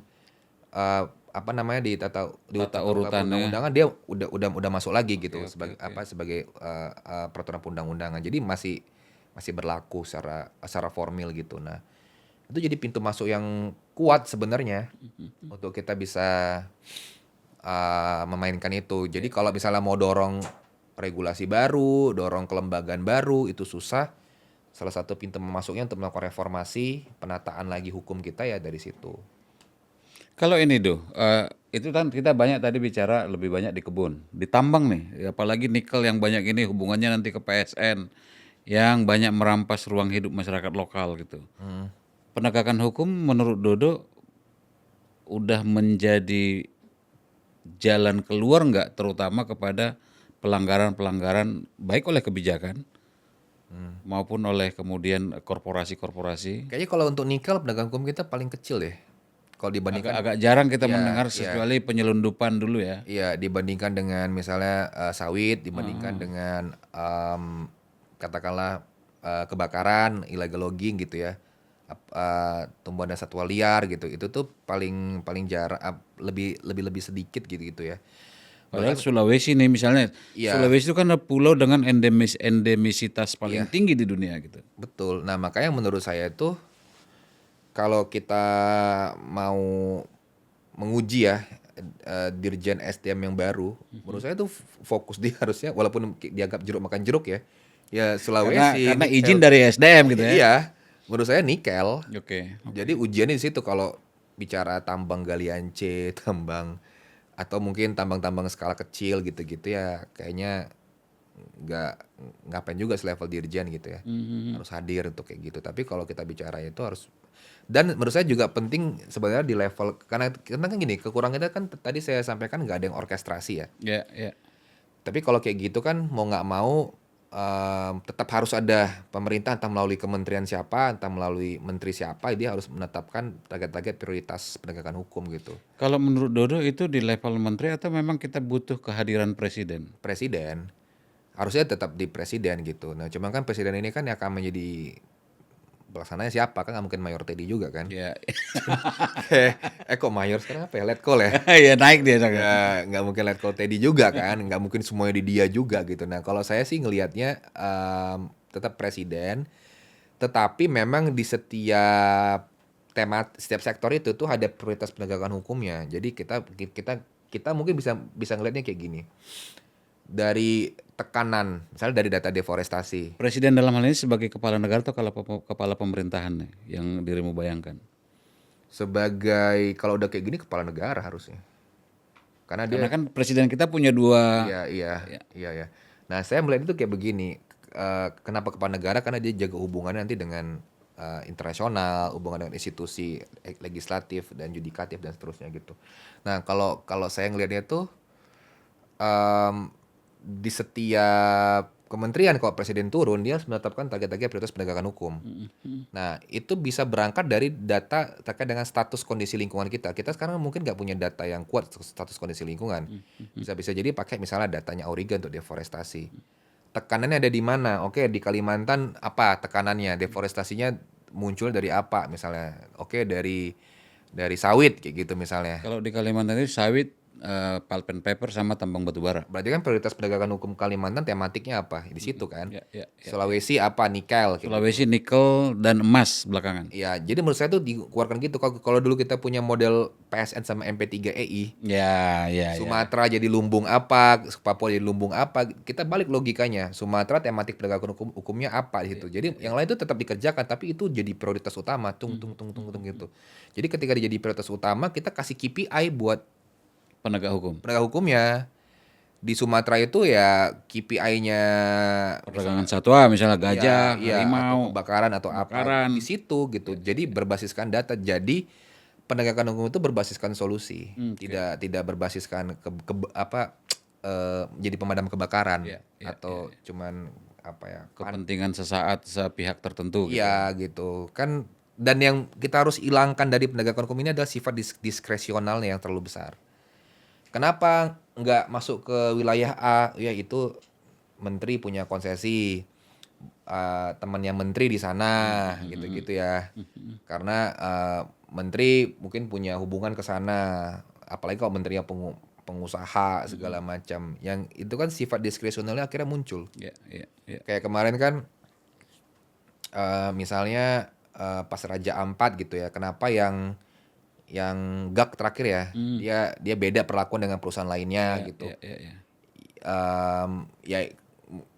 apa namanya di tata urutannya. undang-undangan dia udah masuk lagi gitu sebagai peraturan perundang-undangan. Jadi masih berlaku secara formil gitu. Nah, itu jadi pintu masuk yang kuat sebenarnya untuk kita bisa memainkan itu. Jadi kalau misalnya mau dorong regulasi baru, dorong kelembagaan baru itu susah. Salah satu pintu masuknya untuk melakukan reformasi, penataan lagi hukum kita ya dari situ. Kalau ini itu kan kita banyak tadi bicara lebih banyak di kebun, di tambang nih, apalagi nikel yang banyak ini hubungannya nanti ke PSN, yang banyak merampas ruang hidup masyarakat lokal gitu. Penegakan hukum menurut Dodo udah menjadi jalan keluar nggak, terutama kepada pelanggaran-pelanggaran baik oleh kebijakan maupun oleh kemudian korporasi-korporasi. Kayaknya kalau untuk nikel penegakan hukum kita paling kecil ya. Kalau dibandingkan Agak jarang kita mendengar kecuali penyelundupan dulu ya. Iya, dibandingkan dengan misalnya sawit, dibandingkan dengan katakanlah kebakaran, illegal logging gitu ya. Tumbuhan dan satwa liar gitu. Itu tuh paling jarang lebih sedikit gitu ya. Padahal Sulawesi nih misalnya, Iya, Sulawesi itu kan pulau dengan endemisitas paling tinggi di dunia gitu. betul. Nah, makanya menurut saya itu kalau kita mau menguji ya Dirjen SDM yang baru, menurut saya tuh fokus dia harusnya walaupun dianggap jeruk makan jeruk ya. Ya Sulawesi, Karena izin nikel. dari SDM gitu ya. Iya, menurut saya nikel. Oke. Jadi ujiannya di situ kalau bicara tambang galian C, tambang atau mungkin tambang-tambang skala kecil gitu-gitu ya kayaknya nggak ngapain juga selevel dirjen gitu ya. Harus hadir untuk kayak gitu. Tapi kalau kita bicara itu harus dan menurut saya juga penting sebenarnya di level karena kan gini, kekurangannya kan tadi saya sampaikan nggak ada yang orkestrasi ya. Ya, ya. Tapi kalau kayak gitu kan mau nggak mau tetap harus ada pemerintah entah melalui kementerian siapa, entah melalui menteri siapa, dia harus menetapkan target-target prioritas penegakan hukum gitu. Kalau menurut Dodo itu di level menteri atau memang kita butuh kehadiran presiden? Presiden harusnya tetap di presiden gitu. Nah, cuma kan presiden ini kan yang akan menjadi pelaksananya siapa kan nggak mungkin mayor Teddy juga kan. Ya. Kok mayor sekarang apa ya? Letkol ya? Ya naik dia sekarang. Ya nggak mungkin Letkol Teddy juga kan, nggak mungkin semuanya di dia juga gitu. Nah kalau saya sih ngelihatnya tetap presiden, tetapi memang di setiap setiap sektor itu tuh ada prioritas penegakan hukumnya. Jadi kita kita mungkin bisa ngelihatnya kayak gini. Dari tekanan, misalnya dari data deforestasi. Presiden dalam hal ini sebagai kepala negara atau kepala pemerintahan nih, yang dirimu bayangkan? Sebagai kalau udah kayak gini kepala negara harusnya. Karena dia Karena kan presiden kita punya dua. iya iya iya ya. Nah, saya melihat itu kayak begini. Kenapa kepala negara? Karena dia jaga hubungannya nanti dengan internasional, hubungan dengan institusi legislatif dan yudikatif dan seterusnya gitu. Nah, kalau kalau saya ngelihatnya tuh em, di setiap kementerian kalau presiden turun dia harus menetapkan target-target prioritas penegakan hukum. Nah, itu bisa berangkat dari data terkait dengan status kondisi lingkungan kita. Kita sekarang mungkin nggak punya data yang kuat status kondisi lingkungan. Bisa-bisa jadi pakai misalnya datanya Auriga untuk deforestasi. Tekanannya ada di mana? Oke, di Kalimantan apa tekanannya? Deforestasinya muncul dari apa misalnya? Oke, dari sawit kayak gitu misalnya. Kalau di Kalimantan itu sawit, pulp and paper sama tambang batu bara. Berarti kan prioritas penegakan hukum Kalimantan tematiknya apa? Di situ kan. Ya, ya, ya. Sulawesi apa? Nikel kayak gitu. Sulawesi nikel dan emas belakangan. Ya, jadi menurut saya tuh dikeluarkan gitu. Kalau dulu kita punya model PSN sama MP3EI, Ya, ya, ya. Sumatera jadi lumbung apa, Papua jadi lumbung apa, kita balik logikanya. Sumatera tematik penegakan hukumnya apa di situ. Jadi yang lain itu tetap dikerjakan, tapi itu jadi prioritas utama, tung gitu. Jadi ketika dia jadi prioritas utama, kita kasih KPI buat Penegak hukum. penegak hukumnya. Di Sumatera itu ya KPI-nya Perdagangan satwa, misalnya gajah, ya, atau harimau. kebakaran atau apa kebakaran. di situ gitu. Jadi berbasiskan data. Jadi penegakan hukum itu berbasiskan solusi, tidak berbasiskan jadi pemadam kebakaran Ya, ya, atau cuman apa ya Kepentingan sesaat sepihak tertentu gitu. iya gitu kan. Dan yang kita harus hilangkan dari penegakan hukum ini adalah sifat diskresionalnya yang terlalu besar. Kenapa nggak masuk ke wilayah A? Ya itu menteri punya konsesi, temannya menteri di sana, gitu-gitu ya. Karena menteri mungkin punya hubungan ke sana, apalagi kalau menterinya pengusaha segala macam. Yang itu kan sifat diskresionalnya akhirnya muncul. Ya, ya, ya. Kayak kemarin kan misalnya pas Raja Ampat gitu ya. Kenapa yang GAK terakhir ya, dia beda perlakuan dengan perusahaan lainnya Ya, gitu. ya, ya, ya. Ya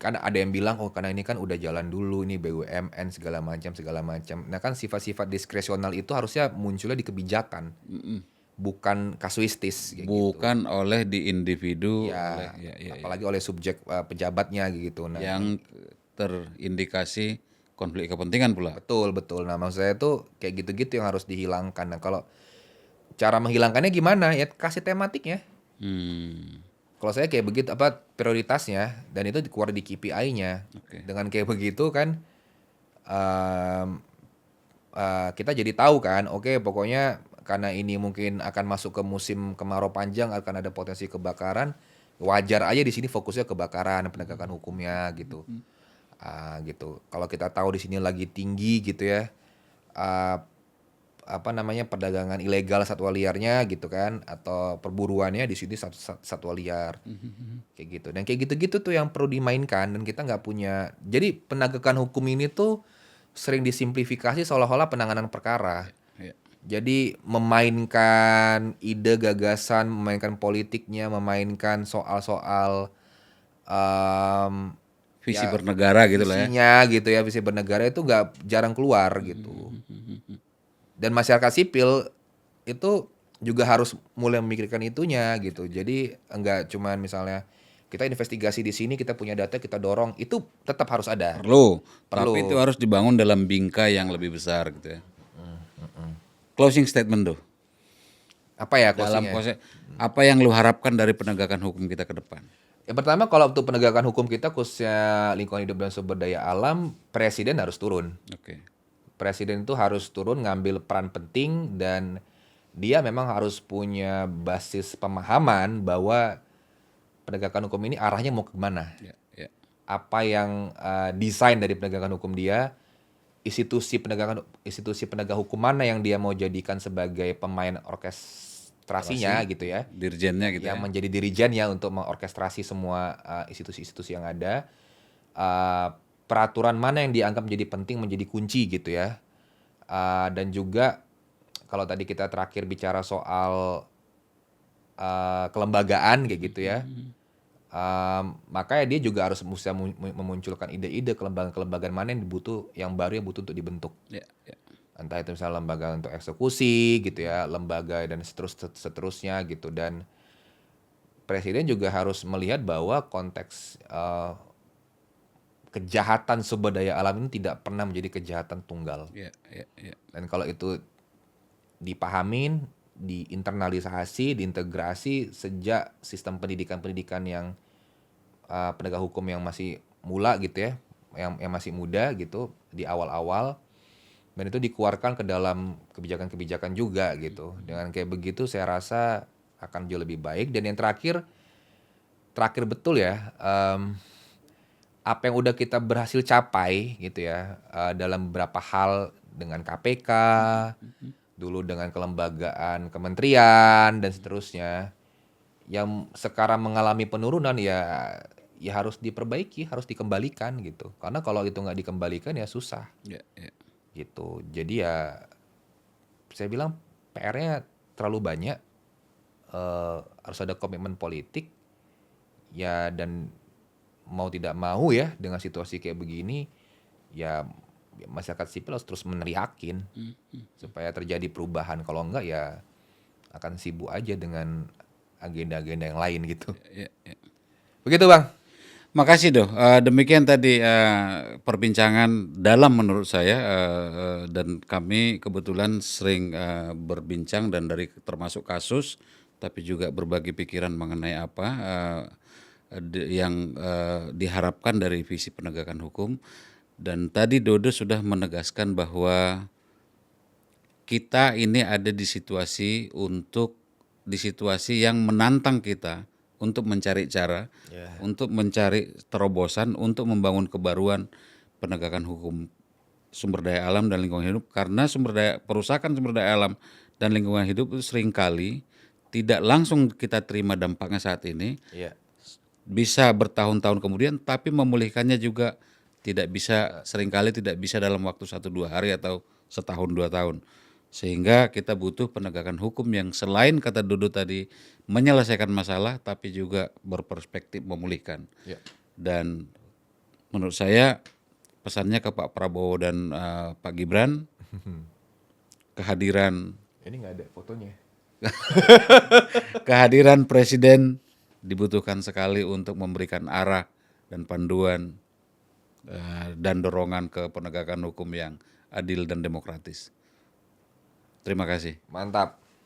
kan ada yang bilang oh karena ini kan udah jalan dulu ini BUMN segala macam segala macam. Nah kan sifat-sifat diskresional itu harusnya munculnya di kebijakan, bukan kasuistis kayak gitu. Bukan oleh di individu, Ya, ya, apalagi oleh subjek pejabatnya gitu. Nah, yang terindikasi konflik kepentingan pula. betul betul. Nah maksud saya tuh kayak gitu-gitu yang harus dihilangkan. Nah kalau cara menghilangkannya gimana? Ya kasih tematiknya. Hmm, Kalau saya kayak begitu apa prioritasnya dan itu keluar di KPI-nya. Oke. Dengan kayak begitu kan kita jadi tahu kan, oke pokoknya karena ini mungkin akan masuk ke musim kemarau panjang akan ada potensi kebakaran, wajar aja di sini fokusnya kebakaran penegakan hukumnya gitu. Gitu. Kalau kita tahu di sini lagi tinggi gitu ya, perdagangan ilegal satwa liarnya gitu kan, atau perburuannya di sini satwa liar kayak gitu. Dan kayak gitu-gitu tuh yang perlu dimainkan, dan kita nggak punya. Jadi penegakan hukum ini tuh sering disimplifikasi seolah-olah penanganan perkara. Ya. Jadi memainkan ide, gagasan, memainkan politiknya, memainkan soal-soal em, Visi ya bernegara gitu lah ya. visinya gitu ya, visi bernegara itu nggak jarang keluar gitu. Dan masyarakat sipil itu juga harus mulai memikirkan itunya gitu. Jadi enggak cuman misalnya kita investigasi di sini, kita punya data, kita dorong, itu tetap harus ada. Perlu, tapi itu Perlu. harus dibangun dalam bingkai yang lebih besar gitu ya. Closing statement tuh. Apa ya Dalam closingnya? proses apa yang lu harapkan dari penegakan hukum kita ke depan? Yang pertama, kalau untuk penegakan hukum kita khususnya lingkungan hidup dan sumber daya alam, presiden harus turun. Oke. Presiden itu harus turun ngambil peran penting, dan dia memang harus punya basis pemahaman bahwa penegakan hukum ini arahnya mau kemana. Ya, ya. Apa yang desain dari penegakan hukum dia, institusi penegak hukum mana yang dia mau jadikan sebagai pemain orkestrasinya gitu ya, Dirjennya gitu yang ya. menjadi dirijennya untuk mengorkestrasi semua institusi-institusi yang ada. Peraturan mana yang dianggap menjadi penting, menjadi kunci gitu ya. Dan juga kalau tadi kita terakhir bicara soal kelembagaan kayak gitu ya, makanya dia juga harus bisa memunculkan ide-ide kelembagaan-kelembagaan mana yang baru yang butuh untuk dibentuk. Ya, ya. Entah itu misalnya lembaga untuk eksekusi gitu ya, lembaga dan seterusnya gitu. Dan presiden juga harus melihat bahwa konteks kejahatan sumber daya alam ini tidak pernah menjadi kejahatan tunggal. Ya, ya, ya. Dan kalau itu dipahamin, diinternalisasi, diintegrasi sejak sistem pendidikan yang penegak hukum yang masih mula gitu ya, yang masih muda gitu di awal-awal, dan itu dikeluarkan ke dalam kebijakan-kebijakan juga gitu. Dengan kayak begitu saya rasa akan jauh lebih baik. Dan yang terakhir betul ya, apa yang udah kita berhasil capai gitu ya, dalam beberapa hal dengan KPK, dulu dengan kelembagaan kementerian dan seterusnya, yang sekarang mengalami penurunan ya harus diperbaiki, harus dikembalikan gitu. Karena kalau itu nggak dikembalikan ya susah Ya, ya. gitu. Jadi ya saya bilang PR-nya terlalu banyak, harus ada komitmen politik ya, dan mau tidak mau ya dengan situasi kayak begini ya masyarakat sipil harus terus meneriakin supaya terjadi perubahan. Kalau enggak ya akan sibuk aja dengan agenda-agenda yang lain gitu. Ya, ya. Begitu Bang. Makasih Doh. Demikian tadi perbincangan dalam menurut saya, dan kami kebetulan sering berbincang dan dari termasuk kasus, tapi juga berbagi pikiran mengenai apa yang diharapkan dari visi penegakan hukum. Dan tadi Dodo sudah menegaskan bahwa kita ini ada di situasi yang menantang kita untuk mencari cara, untuk mencari terobosan, untuk membangun kebaruan penegakan hukum sumber daya alam dan lingkungan hidup. Karena perusakan sumber daya alam dan lingkungan hidup itu seringkali tidak langsung kita terima dampaknya saat ini, Iya. bisa bertahun-tahun kemudian, tapi memulihkannya juga seringkali tidak bisa dalam waktu 1-2 hari atau setahun 2 tahun. Sehingga kita butuh penegakan hukum yang selain kata Dodo tadi menyelesaikan masalah, tapi juga berperspektif memulihkan. Iya. Dan menurut saya pesannya ke Pak Prabowo dan Pak Gibran, kehadiran Ini nggak ada fotonya. kehadiran presiden dibutuhkan sekali untuk memberikan arah dan panduan dan dorongan ke penegakan hukum yang adil dan demokratis. Terima kasih. Mantap.